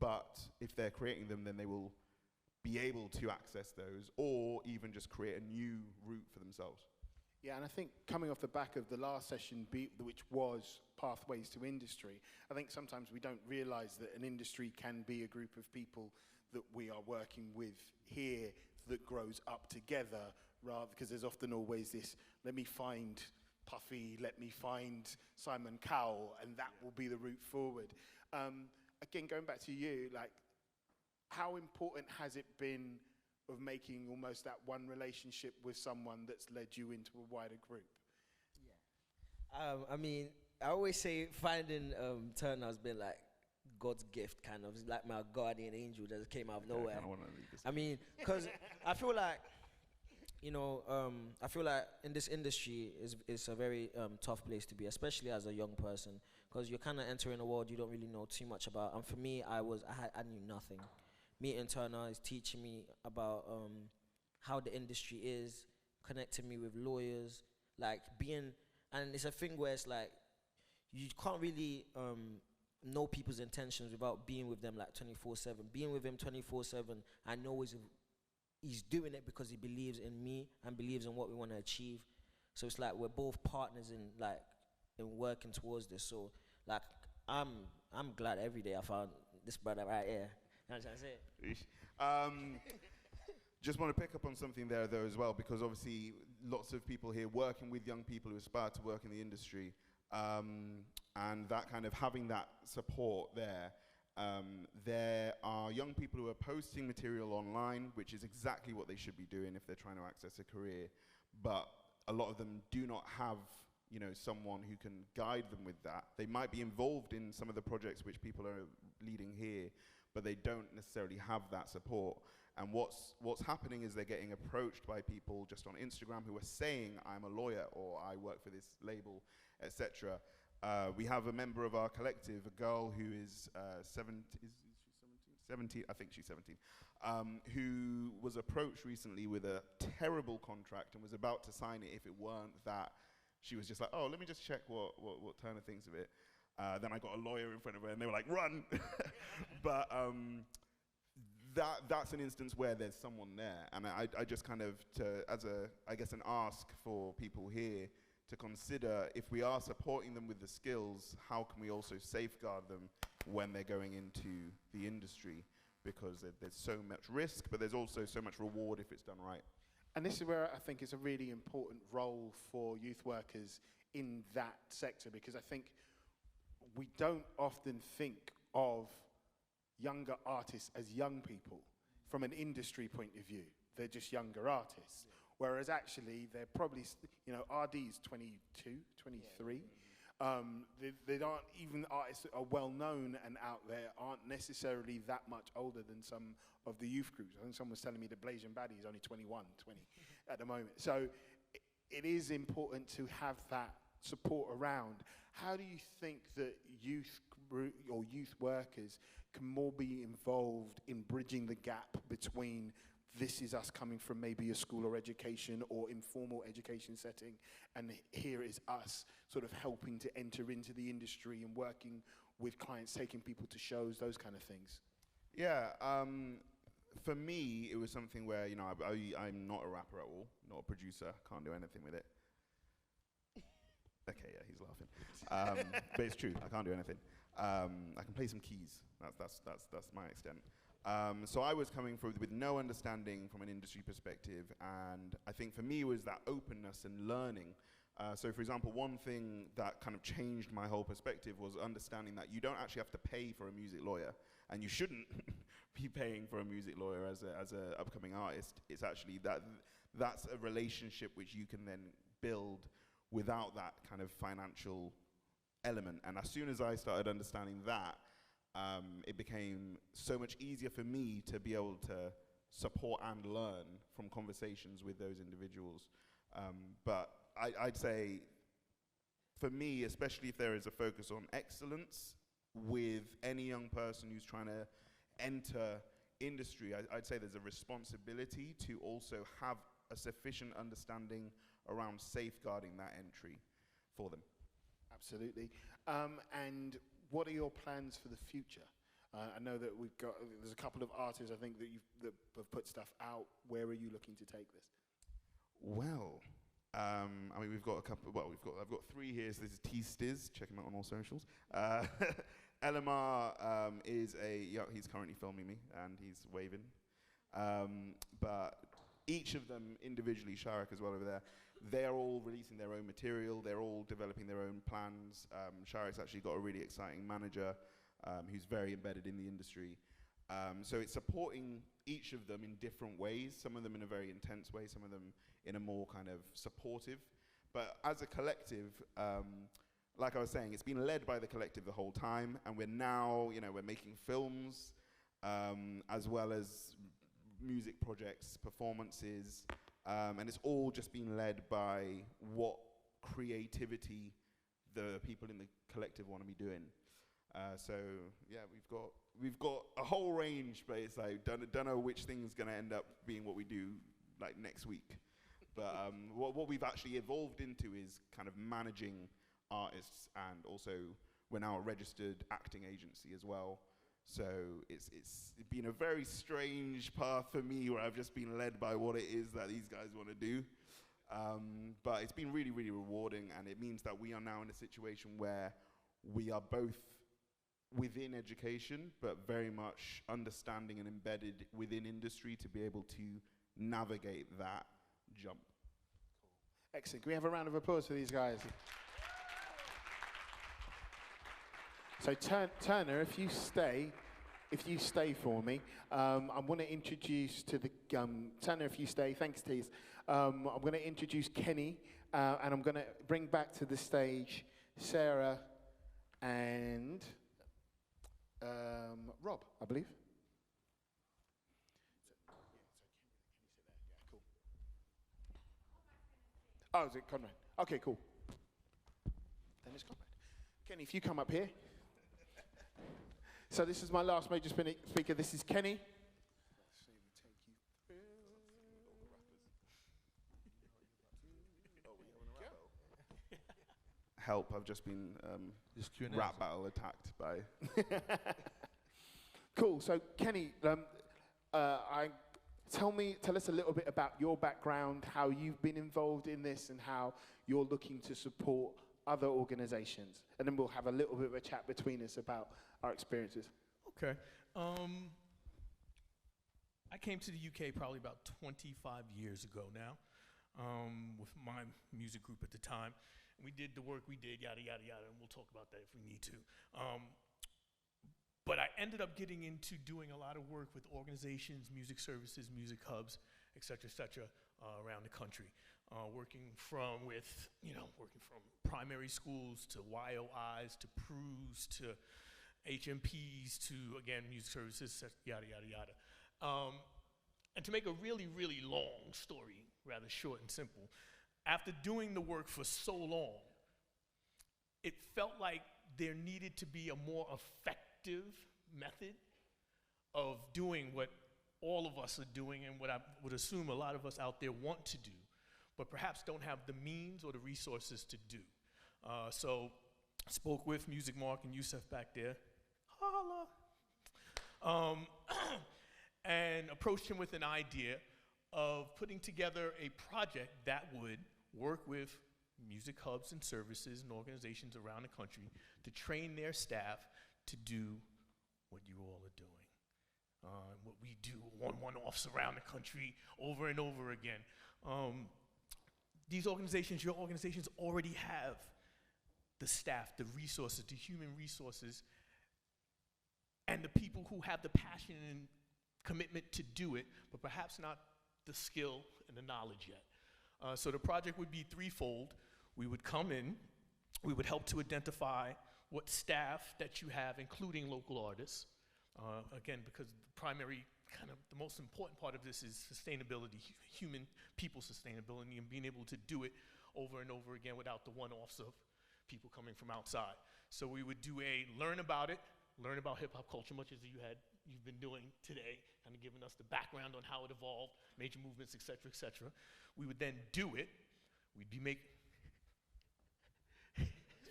but if they're creating them, then they will be able to access those, or even just create a new route for themselves. Yeah, and I think coming off the back of the last session, which was Pathways to Industry, I think sometimes we don't realize that an industry can be a group of people that we are working with here that grows up together, rather, because there's often always this, let me find Puffy, let me find Simon Cowell, and that will be the route forward. Again, going back to you, like, how important has it been of making almost that one relationship with someone that's led you into a wider group? I mean, I always say finding Turner has been like God's gift, kind of. It's like my guardian angel that just came out of nowhere. I mean, because I feel like, you know, I feel like in this industry is a very tough place to be, especially as a young person, because you're kind of entering a world you don't really know too much about. And for me, I knew nothing. Meeting Turner is teaching me about how the industry is, connecting me with lawyers, like and it's a thing where it's like, you can't really know people's intentions without being with them like 24/7. Being with him 24/7, I know he's doing it because he believes in me and believes in what we want to achieve. So it's like we're both partners in working towards this. So like I'm glad every day I found this brother right here. You know what I'm saying? Just want to pick up on something there, though, as well, because obviously lots of people here working with young people who aspire to work in the industry, and that kind of having that support there. There are young people who are posting material online, which is exactly what they should be doing if they're trying to access a career, but a lot of them do not have, you know, someone who can guide them with that. They might be involved in some of the projects which people are leading here, but they don't necessarily have that support. And what's happening is they're getting approached by people just on Instagram who are saying, I'm a lawyer, or I work for this label, etc. We have a member of our collective, a girl who is 17, I think she's 17, who was approached recently with a terrible contract and was about to sign it if it weren't that she was just like, oh, let me just check what Turner thinks of it. Then I got a lawyer in front of her, and they were like, run! But that's an instance where there's someone there. And I just kind of, I guess an ask for people here to consider, if we are supporting them with the skills, how can we also safeguard them when they're going into the industry? Because there's so much risk, but there's also so much reward if it's done right. And this is where I think it's a really important role for youth workers in that sector, because I think we don't often think of younger artists as young people from an industry point of view. They're just younger artists. Yeah. Whereas actually they're probably, you know, RD's 22, 23. Yeah. They aren't, even artists that are well known and out there aren't necessarily that much older than some of the youth groups. I think someone was telling me that Blasian Baddie is only 21, 20 at the moment. So it is important to have that support around. How do you think that youth or youth workers can more be involved in bridging the gap between this is us coming from maybe a school or education or informal education setting, and here is us sort of helping to enter into the industry and working with clients, taking people to shows, those kind of things? Yeah, for me, it was something where, you know, I'm not a rapper at all, not a producer, can't do anything with it. Okay, yeah, he's laughing. But it's true, I can't do anything. I can play some keys, that's my extent. So I was coming with no understanding from an industry perspective, and I think for me was that openness and learning. So for example, one thing that kind of changed my whole perspective was understanding that you don't actually have to pay for a music lawyer, and you shouldn't be paying for a music lawyer as a upcoming artist. It's actually that's a relationship which you can then build without that kind of financial element. And as soon as I started understanding that, it became so much easier for me to be able to support and learn from conversations with those individuals. But I'd say, for me, especially if there is a focus on excellence with any young person who's trying to enter industry, I'd say there's a responsibility to also have a sufficient understanding around safeguarding that entry for them. Absolutely. And what are your plans for the future? I know that there's a couple of artists I think that have put stuff out. Where are you looking to take this? Well, I mean, we've got a couple. Well, I've got three here. So this is T Stiz. Check him out on all socials. LMR he's currently filming me and he's waving. But each of them individually, Sharak as well over there, they're all releasing their own material. They're all developing their own plans. Sharak's actually got a really exciting manager who's very embedded in the industry. So it's supporting each of them in different ways, some of them in a very intense way, some of them in a more kind of supportive. But as a collective, like I was saying, it's been led by the collective the whole time, and we're now, we're making films, as well as music projects, performances, and it's all just been led by what creativity the people in the collective want to be doing. So yeah, we've got a whole range, but it's like don't know which thing's gonna end up being what we do like next week. But what we've actually evolved into is kind of managing artists, and also we're now a registered acting agency as well. So it's been a very strange path for me where I've just been led by what it is that these guys want to do. But it's been really, really rewarding, and it means that we are now in a situation where we are both within education, but very much understanding and embedded within industry to be able to navigate that jump. Excellent. Can we have a round of applause for these guys? So Turner, if you stay for me, I want to introduce to the Turner. If you stay, thanks, Tees. I'm going to introduce Kenny, and I'm going to bring back to the stage Sarah and Rob, I believe. Oh, is it Conrad? Okay, cool. Then it's Conrad. Kenny, if you come up here. So this is my last major speaker. This is Kenny. Help, I've just been rap battle attacked by... Cool, so Kenny, tell us a little bit about your background, how you've been involved in this, and how you're looking to support other organizations. And then we'll have a little bit of a chat between us about our experiences. Okay. I came to the UK probably about 25 years ago now, with my music group at the time. We did the work we did, yada, yada, yada, and we'll talk about that if we need to. But I ended up getting into doing a lot of work with organizations, music services, music hubs, et cetera, around the country. Working from primary schools to YOIs to PRUs to HMPs to, again, music services, yada, yada, yada. And to make a really, really long story, rather short and simple, after doing the work for so long, it felt like there needed to be a more effective method of doing what all of us are doing and what I would assume a lot of us out there want to do, but perhaps don't have the means or the resources to do. So I spoke with Music Mark and Yusuf back there, holla, and approached him with an idea of putting together a project that would work with music hubs and services and organizations around the country to train their staff to do what you all are doing, what we do on one-offs around the country over and over again. These organizations, your organizations already have the staff, the resources, the human resources, and the people who have the passion and commitment to do it, but perhaps not the skill and the knowledge yet. So the project would be threefold. We would come in, we would help to identify what staff that you have, including local artists. Again, because the primary, kind of the most important part of this is sustainability, human people sustainability, and being able to do it over and over again without the one-offs of people coming from outside. So we would do learn about hip hop culture, much as you've been doing today, kind of giving us the background on how it evolved, major movements, et cetera, et cetera. We would then do it. We'd be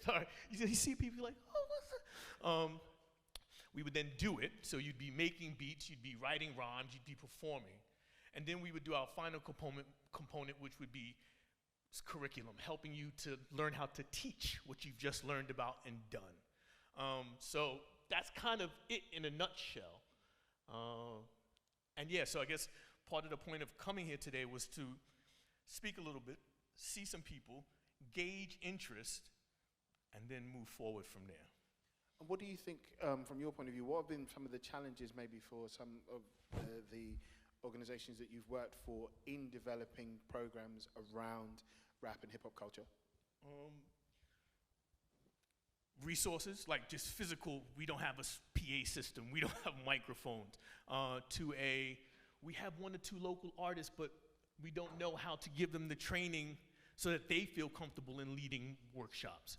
Sorry. You see people like, oh, what's that? We would then do it. So you'd be making beats, you'd be writing rhymes, you'd be performing. And then we would do our final component, which would be curriculum, helping you to learn how to teach what you've just learned about and done. So that's kind of it in a nutshell. And yeah, so I guess part of the point of coming here today was to speak a little bit, see some people, gauge interest, and then move forward from there. And what do you think, from your point of view, what have been some of the challenges maybe for some of the organizations that you've worked for in developing programs around rap and hip hop culture? Resources, like just physical, we don't have a PA system, we don't have microphones. We have 1 or 2 local artists, but we don't know how to give them the training so that they feel comfortable in leading workshops.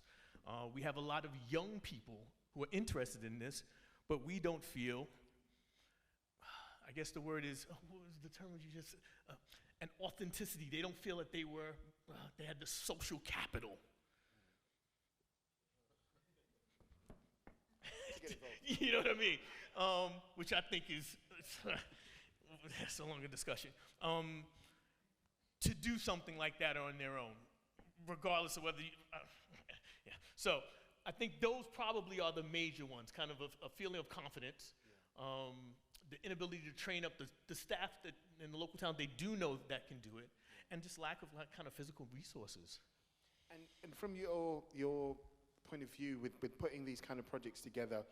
We have a lot of young people who are interested in this, but we don't feel, I guess the word is, what was the term you just, an authenticity. They don't feel that they had the social capital. You know what I mean? Which I think is, that's a longer discussion. To do something like that on their own, regardless of whether you, yeah. So I think those probably are the major ones, kind of a feeling of confidence, the inability to train up the staff that in the local town, they do know that can do it, and just lack of kind of physical resources. And from your point of view with putting these kind of projects together,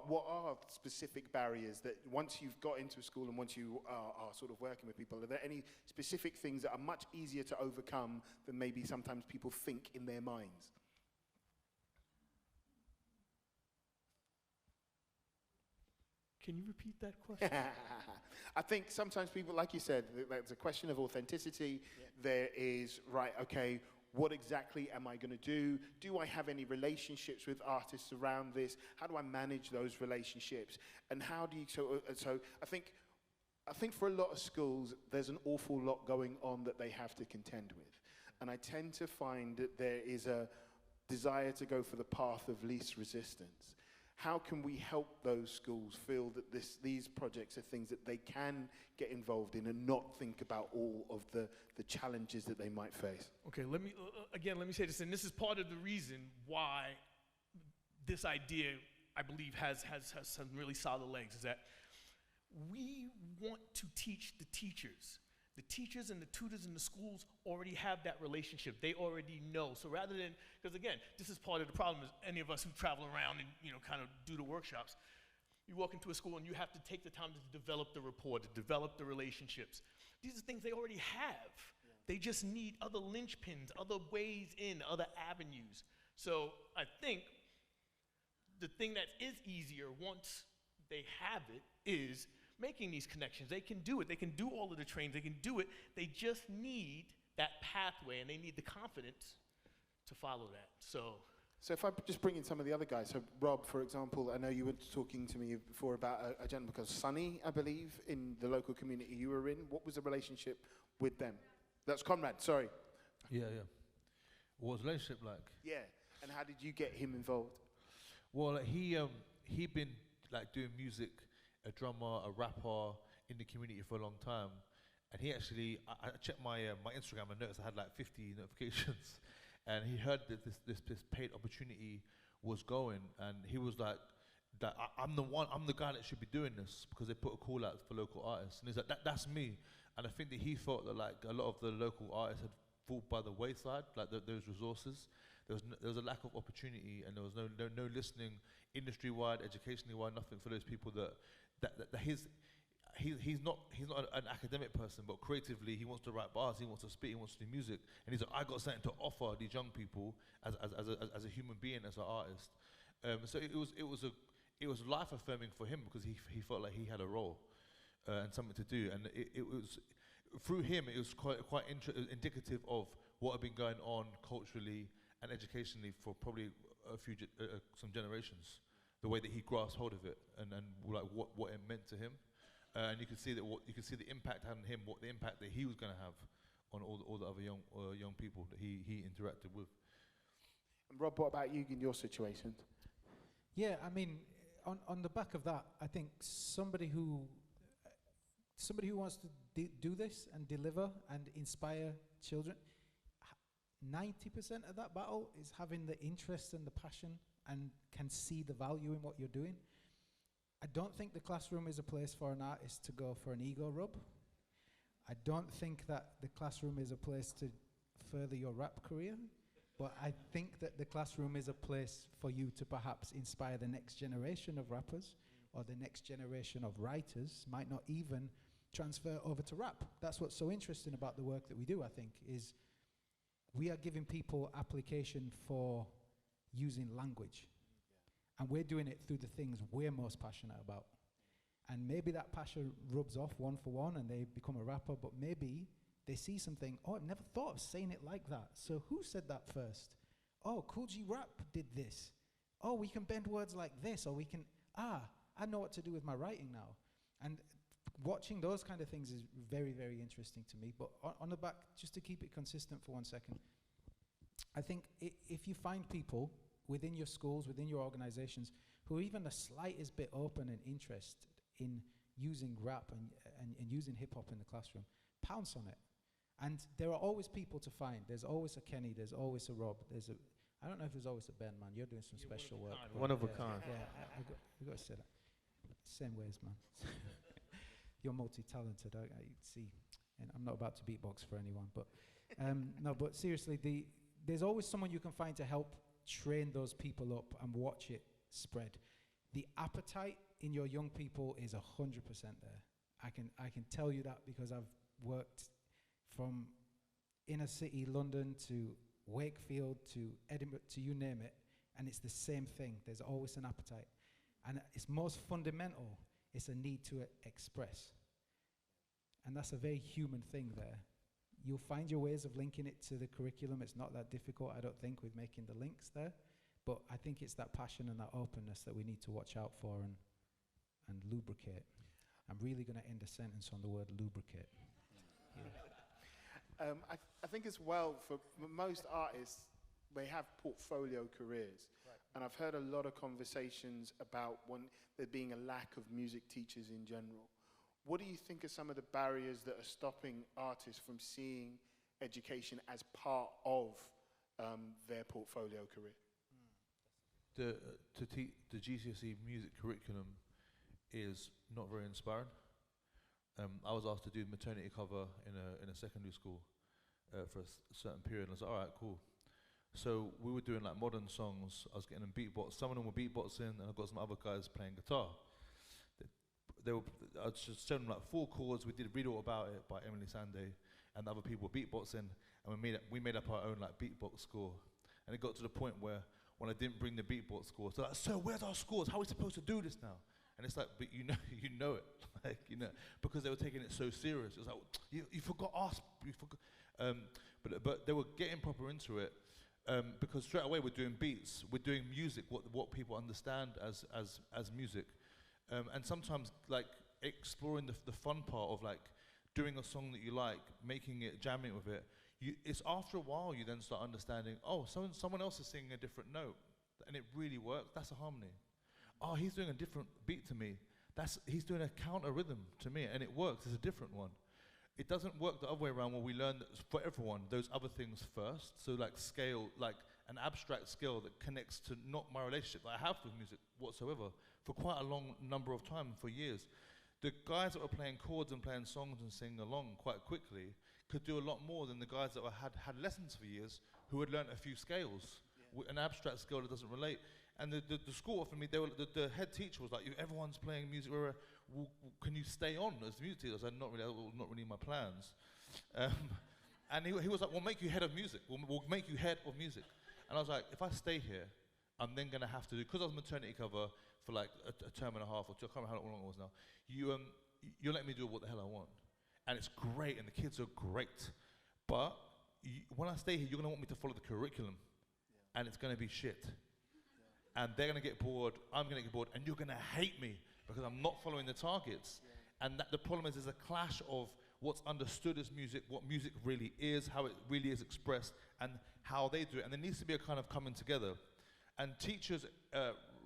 what are specific barriers that once you've got into a school and once you are sort of working with people, are there any specific things that are much easier to overcome than maybe sometimes people think in their minds? Can you repeat that question? I think sometimes people, like you said, there's a question of authenticity. Yeah. There is, right, okay, what exactly am I going to do? Do I have any relationships with artists around this? How do I manage those relationships? And how do you, so I think for a lot of schools, there's an awful lot going on that they have to contend with. And I tend to find that there is a desire to go for the path of least resistance. How can we help those schools feel that these projects are things that they can get involved in and not think about all of the challenges that they might face? Okay, let me say this, and this is part of the reason why this idea, I believe, has some really solid legs, is that we want to teach the teachers. The teachers and the tutors in the schools already have that relationship. They already know. So rather than, because again, this is part of the problem, is any of us who travel around and kind of do the workshops, you walk into a school and you have to take the time to develop the rapport, to develop the relationships. These are things they already have. Yeah. They just need other linchpins, other ways in, other avenues. So I think the thing that is easier once they have it is making these connections. They can do it. They can do all of the trainings. They can do it. They just need that pathway, and they need the confidence to follow that. So if I just bring in some of the other guys. So Rob, for example, I know you were talking to me before about a gentleman called Sonny, I believe, in the local community you were in. What was the relationship with them? That's Conrad, sorry. Yeah. What was the relationship like? Yeah, and how did you get him involved? Well, he'd been like doing music, a drummer, a rapper in the community for a long time, and he actually, I checked my Instagram and noticed I had like 50 notifications, and he heard that this paid opportunity was going, and he was like, I'm the guy that should be doing this, because they put a call out for local artists, and he's like, that's me. And I think that he felt that like a lot of the local artists had fallen by the wayside, like those resources. There was a lack of opportunity, and there was no listening industry-wide, educationally-wide, nothing for those people that he's not an academic person, but creatively he wants to write bars, he wants to speak, he wants to do music, and he's like, I got something to offer these young people as a human being, as an artist. So it was life affirming for him, because he felt like he had a role and something to do, and it was through him it was quite indicative of what had been going on culturally and educationally for probably some generations. The way that he grasped hold of it, and like what it meant to him, and you could see the impact on him, the impact that he was going to have on all the other young people that he interacted with. And Rob, what about you in your situation? Yeah, I mean, on the back of that, I think somebody who wants to do this and deliver and inspire children, 90% of that battle is having the interest and the passion and can see the value in what you're doing. I don't think the classroom is a place for an artist to go for an ego rub. I don't think that the classroom is a place to further your rap career, but I think that the classroom is a place for you to perhaps inspire the next generation of rappers or the next generation of writers, might not even transfer over to rap. That's what's so interesting about the work that we do, I think, is we are giving people application for using language. And we're doing it through the things we're most passionate about. And maybe that passion rubs off one for one and they become a rapper, but maybe they see something, oh, I've never thought of saying it like that. So who said that first? Oh, Cool G Rap did this. Oh, we can bend words like this, or we can, I know what to do with my writing now. And watching those kind of things is very, very interesting to me. But on the back, just to keep it consistent for 1 second, I think if you find people within your schools, within your organizations, who are even the slightest bit open and interested in using rap and using hip-hop in the classroom, pounce on it. And there are always people to find. There's always a Kenny, there's always a Rob, I don't know if there's always a Ben, man. You're doing some special work. One of a kind. Yeah, I got to say that. Same ways, man. You're multi-talented, I see. And I'm not about to beatbox for anyone, but no, but seriously, there's always someone you can find to help train those people up and watch it spread. The appetite in your young people is 100% there. I can tell you that because I've worked from inner city London to Wakefield to Edinburgh to you name it, and it's the same thing. There's always an appetite. And it's most fundamental, it's a need to express. And that's a very human thing there. You'll find your ways of linking it to the curriculum. It's not that difficult, I don't think, with making the links there. But I think it's that passion and that openness that we need to watch out for and lubricate. I'm really going to end a sentence on the word lubricate. Yeah. I think as well, for most artists, they have portfolio careers. Right. And I've heard a lot of conversations about there being a lack of music teachers in general. What do you think are some of the barriers that are stopping artists from seeing education as part of their portfolio career? The GCSE music curriculum is not very inspiring. I was asked to do maternity cover in a secondary school for a certain period, and I was like, all right, cool. So we were doing like modern songs. I was getting them beatbox. Some of them were beatboxing, and I got some other guys playing guitar. I just showed them like 4 chords. We did Read All About It by Emily Sandé, and the other people were beatboxing, and we made up our own like beatbox score. And it got to the point where when I didn't bring the beatbox score, so like, so where's our scores? How are we supposed to do this now? And it's like, but you know it, like, because they were taking it so serious. It was like, you forgot us, you forgot. But they were getting proper into it, because straight away we're doing beats, we're doing music, what people understand as music. And sometimes like exploring the fun part of like doing a song that you like, making it, jamming with it. It's after a while you then start understanding, oh, someone else is singing a different note, and it really works. That's a harmony. Oh, he's doing a different beat to me. He's doing a counter rhythm to me, and it works. It's a different one. It doesn't work the other way around where we learn that for everyone those other things first. So like scale, like an abstract scale that connects to not my relationship that I have with music whatsoever for quite a long number of time, for years. The guys that were playing chords and playing songs and singing along quite quickly could do a lot more than the guys that had lessons for years who had learnt a few scales, an abstract scale that doesn't relate. And the school offered me, the head teacher was like, everyone's playing music, can you stay on as music teacher? I said, not really my plans. And he was like, we'll make you head of music. We'll make you head of music. And I was like, if I stay here, I'm then going to have to do, because I was maternity cover for like a term and a half or 2, I can't remember how long it was now, you let me do what the hell I want. And it's great, and the kids are great. But when I stay here, you're going to want me to follow the curriculum, and it's going to be shit. And they're going to get bored, I'm going to get bored, and you're going to hate me because I'm not following the targets. And the problem is there's a clash of what's understood as music, what music really is, how it really is expressed, and how they do it. And there needs to be a kind of coming together. And teachers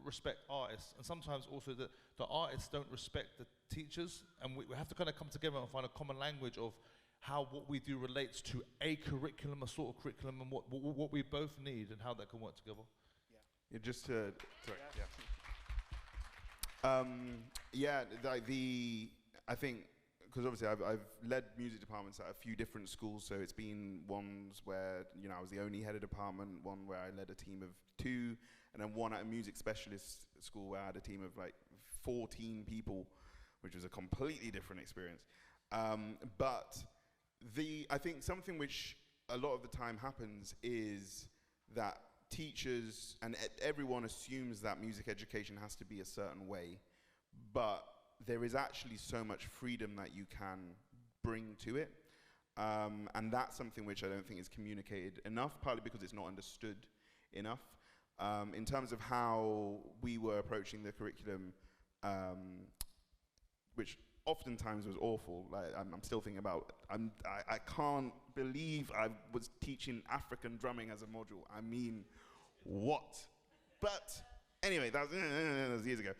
respect artists, and sometimes also the artists don't respect the teachers, and we have to kind of come together and find a common language of how what we do relates to a curriculum, a sort of curriculum, and what we both need and how that can work together. Yeah, just to I think, because obviously I've led music departments at a few different schools, so it's been ones where, you know, I was the only head of department, one where I led a team of 2, and then one at a music specialist school where I had a team of like 14 people, which was a completely different experience. But I think something which a lot of the time happens is that teachers and everyone assumes that music education has to be a certain way, but there is actually so much freedom that you can bring to it. And that's something which I don't think is communicated enough, partly because it's not understood enough. In terms of how we were approaching the curriculum, which oftentimes was awful. Like I'm still thinking about, I can't believe I was teaching African drumming as a module. I mean, what? But anyway, that was years ago.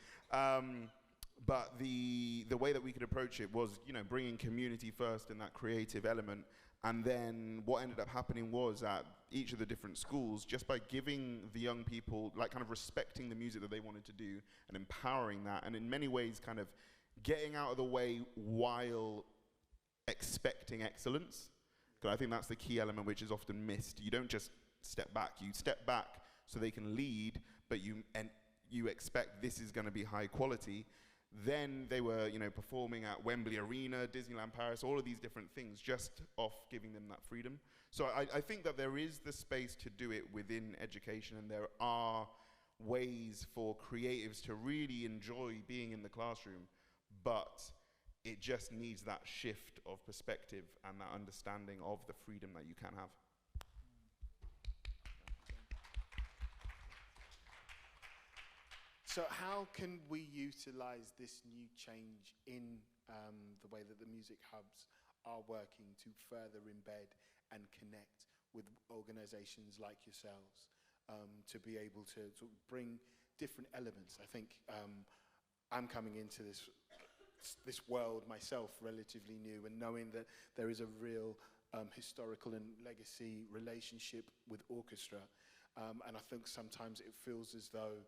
But the way that we could approach it was, you know, bringing community first and that creative element. And then what ended up happening was at each of the different schools, just by giving the young people, like kind of respecting the music that they wanted to do and empowering that, and in many ways kind of getting out of the way while expecting excellence. Because I think that's the key element which is often missed. You don't just step back. You step back so they can lead, but you expect this is going to be high quality. Then they were, you know, performing at Wembley Arena, Disneyland Paris, all of these different things, just off giving them that freedom. So I think that there is the space to do it within education, and there are ways for creatives to really enjoy being in the classroom, but it just needs that shift of perspective and that understanding of the freedom that you can have. So how can we utilize this new change in the way that the music hubs are working to further embed and connect with organizations like yourselves, to be able to sort of bring different elements? I think I'm coming into this world myself relatively new, and knowing that there is a real historical and legacy relationship with orchestra, and I think sometimes it feels as though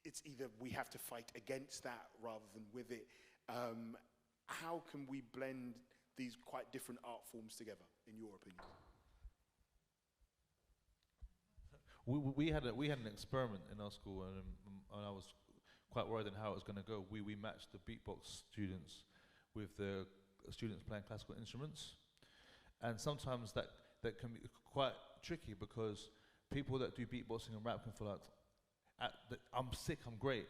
it's either we have to fight against that rather than with it. How can we blend these quite different art forms together, in your opinion? We had an experiment in our school, and I was quite worried on how it was going to go. We matched the beatbox students with the students playing classical instruments, and sometimes that can be quite tricky, because people that do beatboxing and rap can feel like, I'm sick, I'm great.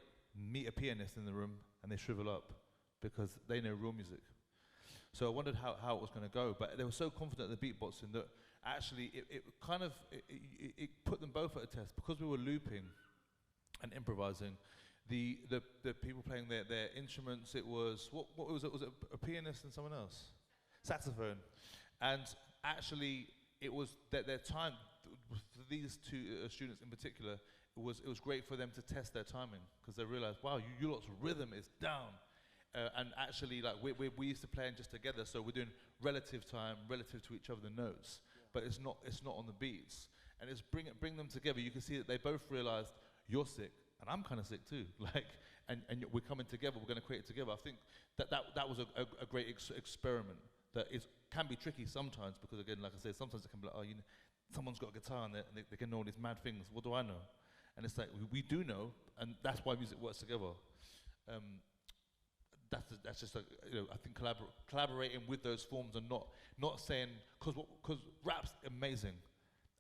Meet a pianist in the room and they shrivel up because they know real music. So I wondered how it was going to go, but they were so confident in the beatboxing that actually it put them both at a test, because we were looping and improvising. The people playing their instruments, it was what was it? Was it a pianist and someone else? Saxophone. And actually it was their time for these two students in particular. It was great for them to test their timing, because they realized, wow, you lot's rhythm is down. And actually, like we used to playing just together, so we're doing relative time, relative to each other, the notes, but it's not on the beats. And it's bring them together. You can see that they both realized, you're sick, and I'm kind of sick too. Like, and we're coming together, we're going to create it together. I think that was a great experiment. That can be tricky sometimes, because again, like I said, sometimes it can be like, oh, you know, someone's got a guitar and they can know all these mad things. What do I know? And it's like, we do know, and that's why music works together. That's just like, you know, I think collaborating with those forms, and not saying, because rap's amazing,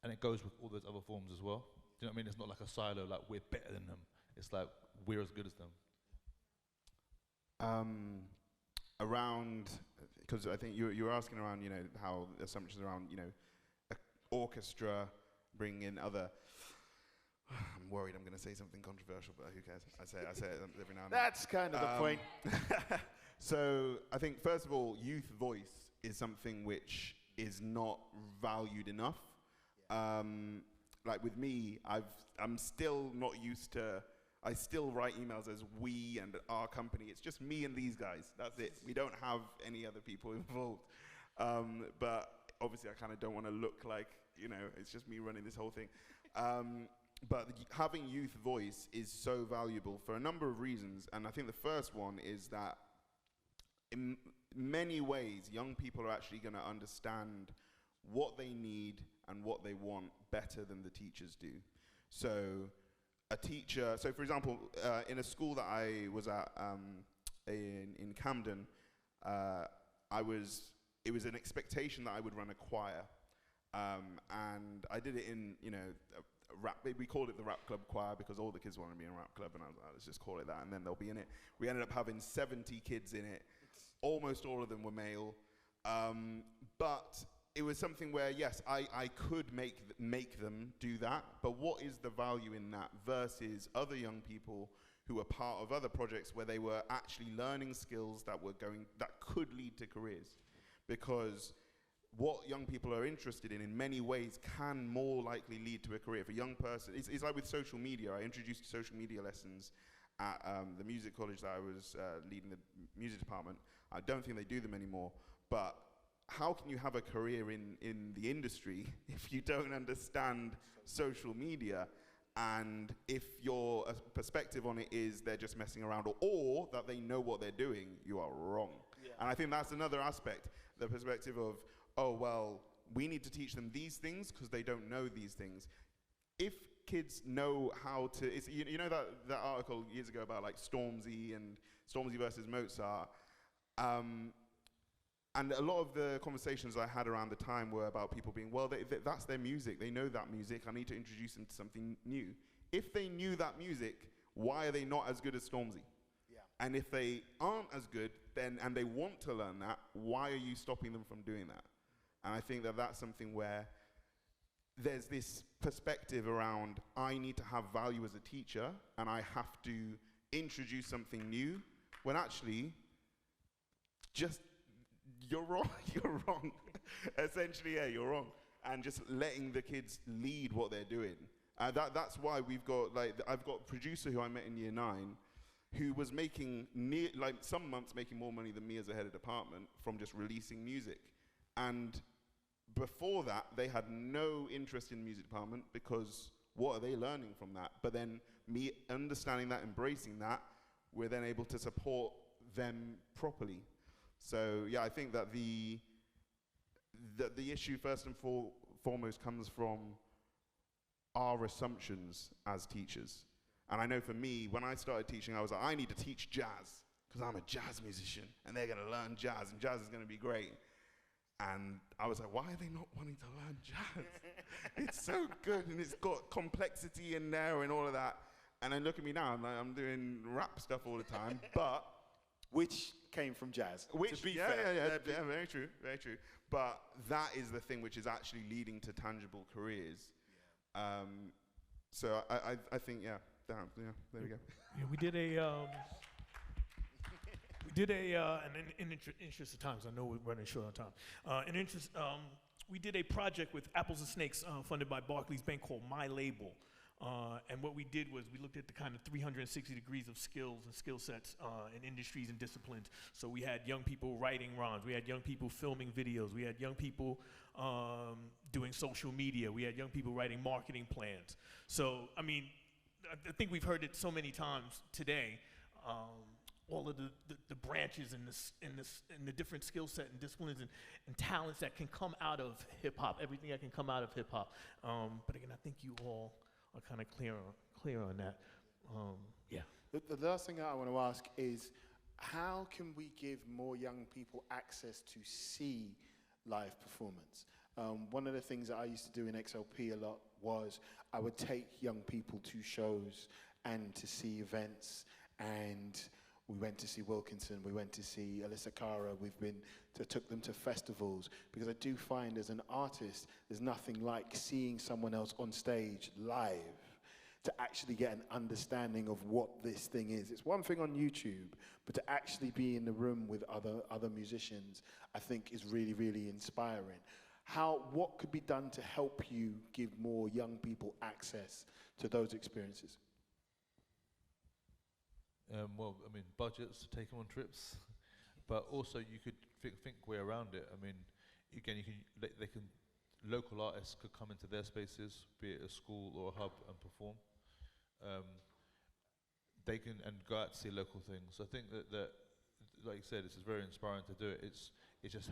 and it goes with all those other forms as well. Do you know what I mean? It's not like a silo, like we're better than them. It's like we're as good as them. Around, because I think you were asking around, you know, how assumptions around, you know, a orchestra bringing in other. I'm worried I'm going to say something controversial, but who cares? I say it every now and then. That's kind of the point. So I think, first of all, youth voice is something which is not valued enough. Like with me, I'm still not used to, I still write emails as we and our company. It's just me and these guys. That's it. We don't have any other people involved. But obviously I kind of don't want to look like, you know, it's just me running this whole thing. But having youth voice is so valuable for a number of reasons. And I think the first one is that in many ways, young people are actually going to understand what they need and what they want better than the teachers do. So a teacher, so for example, in a school that I was at in Camden, it was an expectation that I would run a choir. And I did it in, you know, we called it the Rap Club Choir because all the kids wanted to be in a rap club, and I was like, let's just call it that, and then they'll be in it. We ended up having 70 kids in it. Almost all of them were male. But it was something where, yes, I could make them do that, but what is the value in that versus other young people who were part of other projects where they were actually learning skills that could lead to careers? Because what young people are interested in many ways can more likely lead to a career. For a young person, it's like with social media. I introduced social media lessons at the music college that I was leading the music department. I don't think they do them anymore, but how can you have a career in the industry if you don't understand social media? And if your perspective on it is they're just messing around or that they know what they're doing, you are wrong. Yeah. And I think that's another aspect, the perspective of, oh, well, we need to teach them these things because they don't know these things. If kids know how to, you know that article years ago about like Stormzy versus Mozart, and a lot of the conversations I had around the time were about people being, well, that's their music. They know that music. I need to introduce them to something new. If they knew that music, why are they not as good as Stormzy? Yeah. And if they aren't as good, then and they want to learn that, why are you stopping them from doing that? And I think that that's something where there's this perspective around, I need to have value as a teacher, and I have to introduce something new, when actually, just, you're wrong, you're wrong. Essentially, yeah, you're wrong. And just letting the kids lead what they're doing. That's why we've got, like, I've got a producer who I met in year 9, who was making, some months making more money than me as a head of department from just releasing music. And before that, they had no interest in the music department because what are they learning from that? But then me understanding that, embracing that, we're then able to support them properly. So yeah, I think that the issue first and foremost comes from our assumptions as teachers. And I know for me, when I started teaching, I was like, I need to teach jazz because I'm a jazz musician and they're gonna learn jazz and jazz is gonna be great. And I was like, why are they not wanting to learn jazz? It's so good and it's got complexity in there and all of that. And then look at me now, I'm doing rap stuff all the time, but which came from jazz. Which, to be yeah, fair. yeah, very true, very true. But that is the thing which is actually leading to tangible careers. Yeah. So I think, yeah, there we go. Yeah, we did and in interest of time, I know we're running short on time. We did a project with Apples and Snakes funded by Barclays Bank called My Label. And what we did was we looked at the kind of 360 degrees of skills and skill sets in industries and disciplines. So we had young people writing rhymes. We had young people filming videos. We had young people doing social media. We had young people writing marketing plans. So, I mean, I think we've heard it so many times today. All of the branches in the different skill set and disciplines and talents that can come out of hip hop, everything that can come out of hip hop. But again, I think you all are kind of clear on that. Yeah. The last thing I want to ask is, how can we give more young people access to see live performance? One of the things that I used to do in XLP a lot was I would take young people to shows and to see events, and we went to see Wilkinson, we went to see Alyssa Cara, took them to festivals, because I do find as an artist, there's nothing like seeing someone else on stage live to actually get an understanding of what this thing is. It's one thing on YouTube, but to actually be in the room with other musicians, I think is really, really inspiring. What could be done to help you give more young people access to those experiences? Well, I mean, budgets to take them on trips, but also you could think way around it. I mean, again, they can local artists could come into their spaces, be it a school or a hub, and perform. They can and go out to see local things. I think that like you said, this is very inspiring to do it. It's just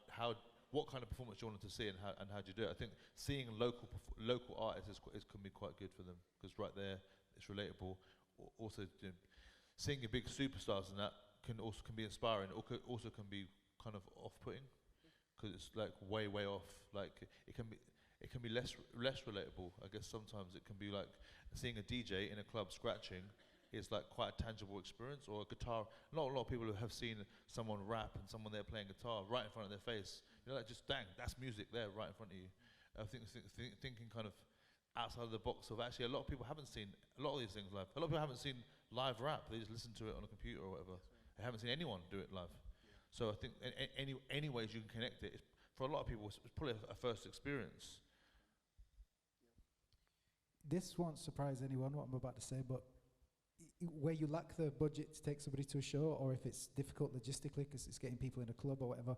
how what kind of performance you wanted to see and how do you do it. I think seeing local artists can be quite good for them because right there it's relatable. Also, seeing your big superstars and that can be inspiring. Or also can be kind of off-putting because it's like way off. Like it can be less relatable. I guess sometimes it can be like seeing a DJ in a club scratching is like quite a tangible experience, or a guitar. Not a lot of people who have seen someone rap and someone there playing guitar right in front of their face. You know, like just dang, that's music there right in front of you. I think thinking kind of outside of the box of actually a lot of people haven't seen a lot of these things live. A lot of people haven't seen live rap. They just listen to it on a computer or whatever. They haven't seen anyone do it live. So I think any ways you can connect it, for a lot of people, it's probably a first experience. This won't surprise anyone, what I'm about to say, but where you lack the budget to take somebody to a show, or if it's difficult logistically because it's getting people in a club or whatever,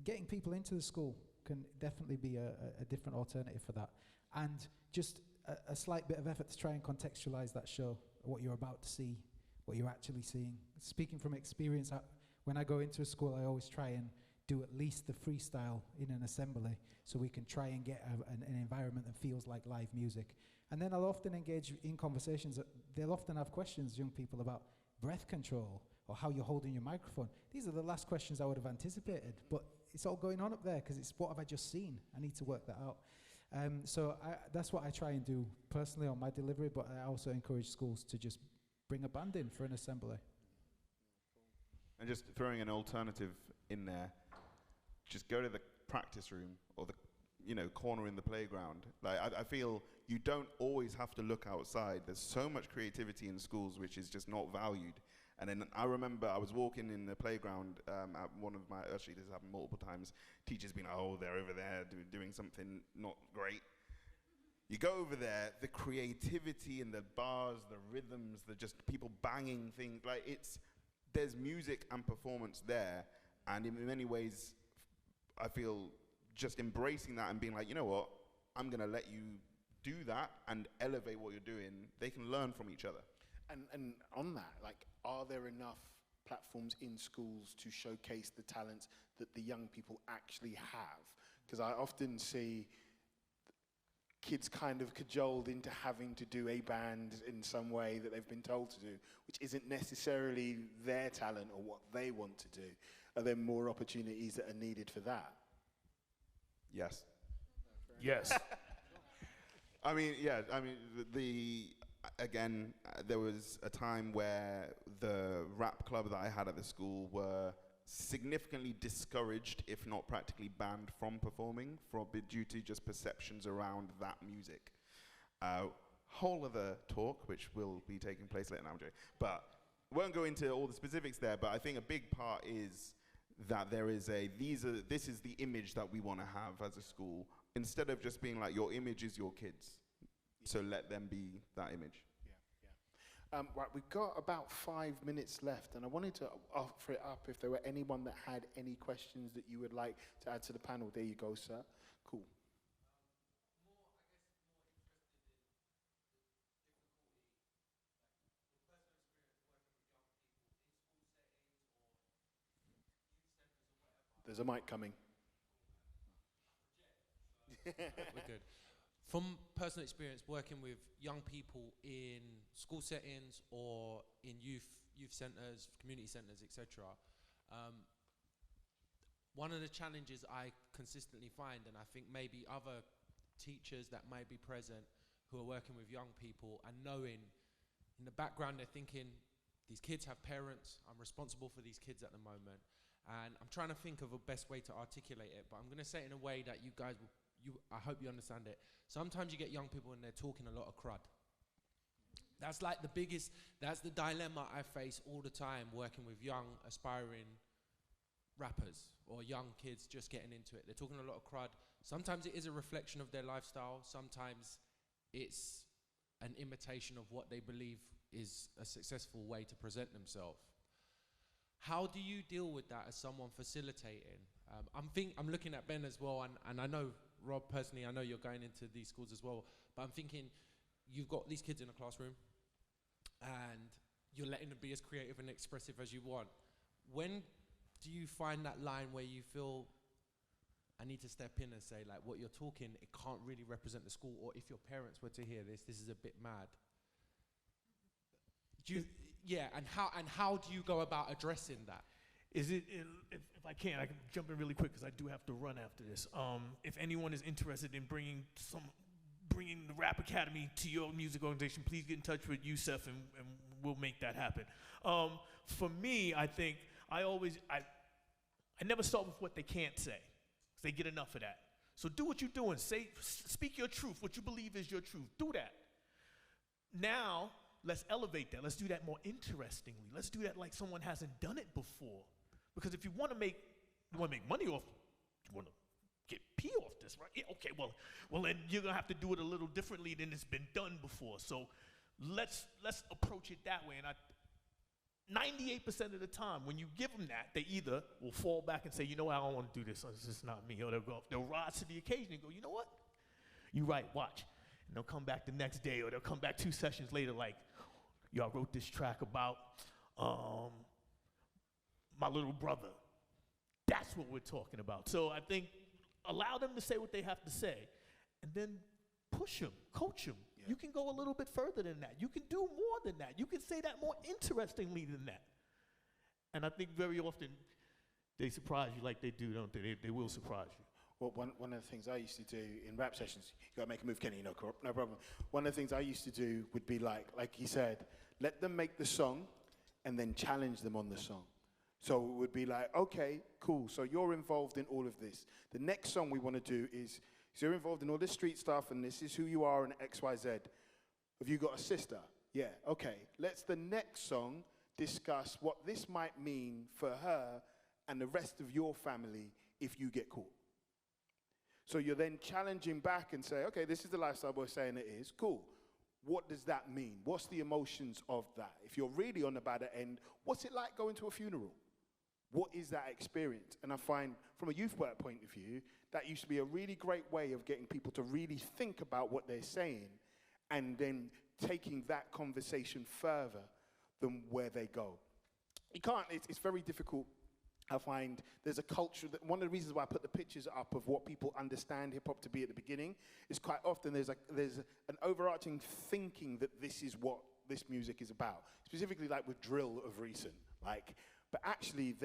getting people into the school can definitely be a different alternative for that. And just a slight bit of effort to try and contextualize that show, what you're about to see, what you're actually seeing. Speaking from experience, when I go into a school, I always try and do at least the freestyle in an assembly so we can try and get an environment that feels like live music. And then I'll often engage in conversations that they'll often have questions, young people, about breath control or how you're holding your microphone. These are the last questions I would have anticipated, but it's all going on up there because it's what have I just seen? I need to work that out. So that's what I try and do personally on my delivery, but I also encourage schools to just bring a band in for an assembly. And just throwing an alternative in there, just go to the practice room or the corner in the playground. Like I feel you don't always have to look outside. There's so much creativity in schools which is just not valued. And then I remember I was walking in the playground at one of my, actually this has happened multiple times, teachers being like, oh, they're over there doing something not great. You go over there, the creativity and the bars, the rhythms, the just people banging things, like there's music and performance there. And in many ways, I feel just embracing that and being like, you know what, I'm going to let you do that and elevate what you're doing. They can learn from each other. And on that, like, are there enough platforms in schools to showcase the talents that the young people actually have? Because I often see kids kind of cajoled into having to do a band in some way that they've been told to do, which isn't necessarily their talent or what they want to do. Are there more opportunities that are needed for that? Yes. Yes. I mean, yeah, I mean, again, there was a time where the rap club that I had at the school were significantly discouraged, if not practically banned from performing due to just perceptions around that music. Whole other talk, which will be taking place later, now I'm joking. But won't go into all the specifics there, but I think a big part is that there is this is the image that we want to have as a school, instead of just being like, your image is your kids. So let them be that image. Right, we've got about 5 minutes left, and I wanted to offer it up if there were anyone that had any questions that you would like to add to the panel. There you go, sir. Cool. There's a mic coming. We're good. From personal experience working with young people in school settings or in youth centres, community centres, etc., one of the challenges I consistently find, and I think maybe other teachers that might be present who are working with young people and knowing in the background they're thinking, these kids have parents, I'm responsible for these kids at the moment, and I'm trying to think of a best way to articulate it, but I'm going to say it in a way that you guys will, I hope you understand it. Sometimes you get young people and they're talking a lot of crud. That's like the biggest, that's the dilemma I face all the time working with young, aspiring rappers or young kids just getting into it. They're talking a lot of crud. Sometimes it is a reflection of their lifestyle. Sometimes it's an imitation of what they believe is a successful way to present themselves. How do you deal with that as someone facilitating? I'm looking at Ben as well, and I know, Rob, personally, I know you're going into these schools as well, but I'm thinking you've got these kids in a classroom and you're letting them be as creative and expressive as you want. When do you find that line where you feel I need to step in and say, like, what you're talking, it can't really represent the school, or if your parents were to hear this is a bit mad? And how do you go about addressing that? Is it, if I can jump in really quick because I do have to run after this. If anyone is interested in bringing the Rap Academy to your music organization, please get in touch with Youssef and we'll make that happen. For me, I think I never start with what they can't say, because they get enough of that. So do what you're doing. Speak your truth. What you believe is your truth. Do that. Now, let's elevate that. Let's do that more interestingly. Let's do that like someone hasn't done it before. Because if you want to make money off, you want to get P off this, right? Yeah, okay, well, then you're going to have to do it a little differently than it's been done before. So let's approach it that way. And 98% of the time, when you give them that, they either will fall back and say, you know what, I don't want to do this. It's just not me. Or they'll rise to the occasion and go, you know what? You're right, watch. And they'll come back the next day, or they'll come back 2 sessions later like, y'all wrote this track about my little brother. That's what we're talking about. So I think allow them to say what they have to say, and then push them, coach them. Yeah. You can go a little bit further than that. You can do more than that. You can say that more interestingly than that. And I think very often they surprise you like they do, don't they? They will surprise you. Well, one of the things I used to do in rap sessions, you got to make a move, Kenny, no problem. One of the things I used to do would be like he said, let them make the song and then challenge them on the song. So it would be like, okay, cool, so you're involved in all of this. The next song we want to do is, so you're involved in all this street stuff and this is who you are and X, Y, Z. Have you got a sister? Yeah, okay. Let's the next song discuss what this might mean for her and the rest of your family if you get caught. So you're then challenging back and say, okay, this is the lifestyle we're saying it is. Cool. What does that mean? What's the emotions of that? If you're really on the bad end, what's it like going to a funeral? What is that experience? And I find from a youth work point of view, that used to be a really great way of getting people to really think about what they're saying and then taking that conversation further than where they go. You can't, it's very difficult. I find there's a culture that one of the reasons why I put the pictures up of what people understand hip hop to be at the beginning is quite often there's an overarching thinking that this is what this music is about. Specifically like with drill of recent, but actually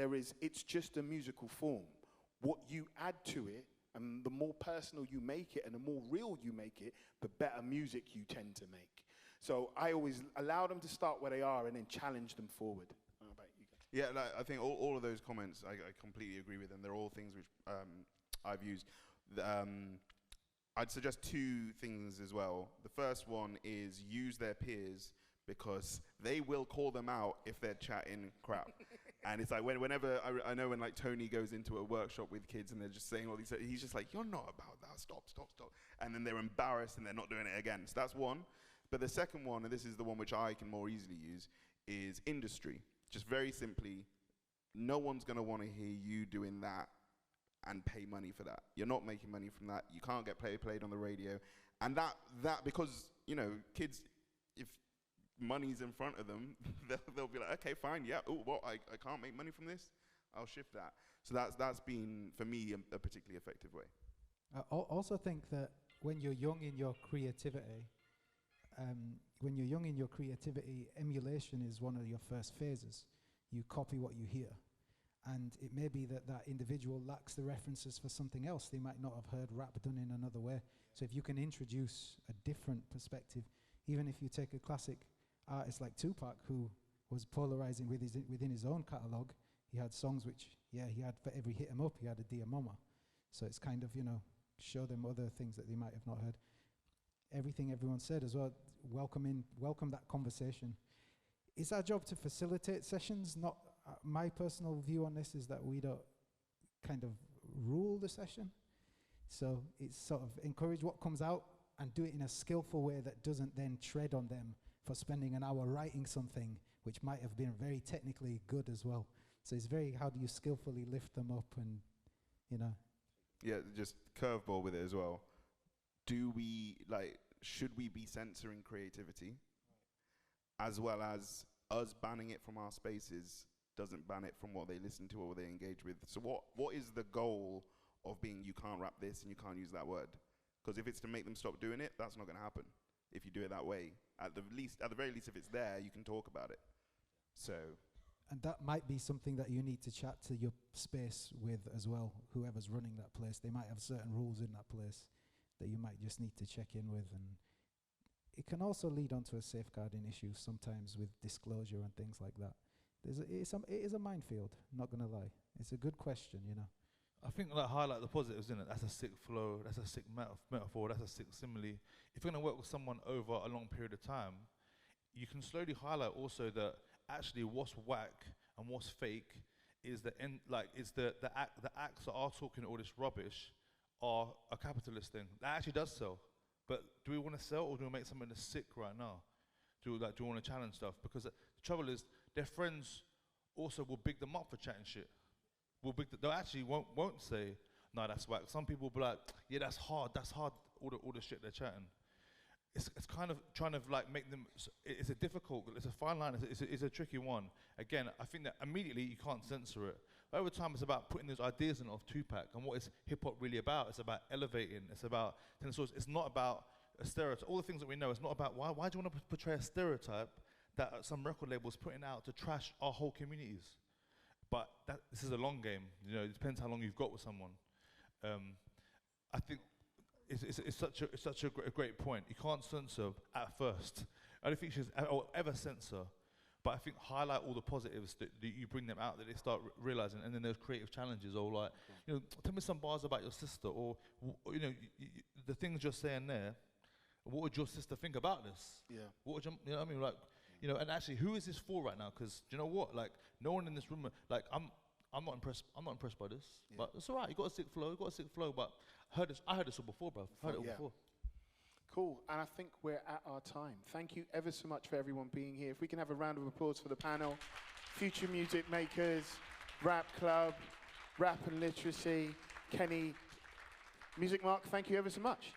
it's just a musical form. What you add to it, and the more personal you make it and the more real you make it, the better music you tend to make. So I always allow them to start where they are and then challenge them forward. How about you guys? Yeah, like, I think all of those comments, I completely agree with them. They're all things which I've used. I'd suggest 2 things as well. The first one is use their peers, because they will call them out if they're chatting crap. And it's like whenever I know when like Tony goes into a workshop with kids and they're just saying all these, he's just like, you're not about that, stop. And then they're embarrassed and they're not doing it again. So that's one. But the second one, and this is the one which I can more easily use, is industry. Just very simply, no one's going to want to hear you doing that and pay money for that. You're not making money from that. You can't get played on the radio. And that because, kids, if money's in front of them, they'll be like, okay, fine, yeah, I can't make money from this, I'll shift that. So that's been, for me, a particularly effective way. I also think that when you're young in your creativity, emulation is one of your first phases. You copy what you hear. And it may be that individual lacks the references for something else. They might not have heard rap done in another way. So if you can introduce a different perspective, even if you take a classic artist like Tupac, who was polarizing within his own catalog, he had songs which, he had for every hit 'em up, he had a Dear Mama. So it's kind of, show them other things that they might have not heard. everything everyone said as well. Welcome that conversation. It's our job to facilitate sessions. Not my personal view on this is that we don't kind of rule the session. So it's sort of encourage what comes out and do it in a skillful way that doesn't then tread on them for spending an hour writing something which might have been very technically good as well. So it's very, how do you skillfully lift them up and, you know. Yeah, just curveball with it as well. Should we be censoring creativity? As well as us banning it from our spaces doesn't ban it from what they listen to or what they engage with. So what is the goal of being, you can't rap this and you can't use that word? Because if it's to make them stop doing it, that's not going to happen. If you do it that way, at the very least, if it's there, you can talk about it. So, and that might be something that you need to chat to your space with as well. Whoever's running that place, they might have certain rules in that place that you might just need to check in with, and it can also lead on to a safeguarding issue sometimes with disclosure and things like that. It is a minefield, not gonna lie. It's a good question, you know. I think like highlight the positives, innit? That's a sick flow, that's a sick metaphor, that's a sick simile. If you're gonna work with someone over a long period of time, you can slowly highlight also that actually what's whack and what's fake is the acts that are talking all this rubbish are a capitalist thing. That actually does sell. But do we want to sell, or do we make something that's sick right now? Do we want to challenge stuff? Because the trouble is, their friends also will big them up for chatting shit. They actually won't say, no, that's whack. Some people will be like, yeah, that's hard, all the shit they're chatting. It's kind of trying to like make them, it's a fine line, it's a tricky one. Again, I think that immediately you can't censor it. But over time, it's about putting those ideas in of Tupac, and what is hip-hop really about? It's about elevating, it's about telling stories. It's not about a stereotype. All the things that we know, it's not about, why do you want to portray a stereotype that some record label's putting out to trash our whole communities? But this is a long game, you know, it depends how long you've got with someone. I think it's such a great point. You can't censor at first. I don't think you should ever censor, but I think highlight all the positives that you bring them out, that they start realizing, and then there's creative challenges, or like, you know, tell me some bars about your sister, or you know, the things you're saying there, what would your sister think about this? Yeah. What would you know what I mean? Like, you know, and actually, who is this for right now? Because do you know what? Like, no one in this room, like, I'm not impressed by this. Yeah. But it's all right. You got a sick flow. But I heard this all before, bro. Heard it all before. Cool. And I think we're at our time. Thank you ever so much for everyone being here. If we can have a round of applause for the panel, Future Music Makers, Rap Club, Rap and Literacy, Kenny, Music Mark. Thank you ever so much.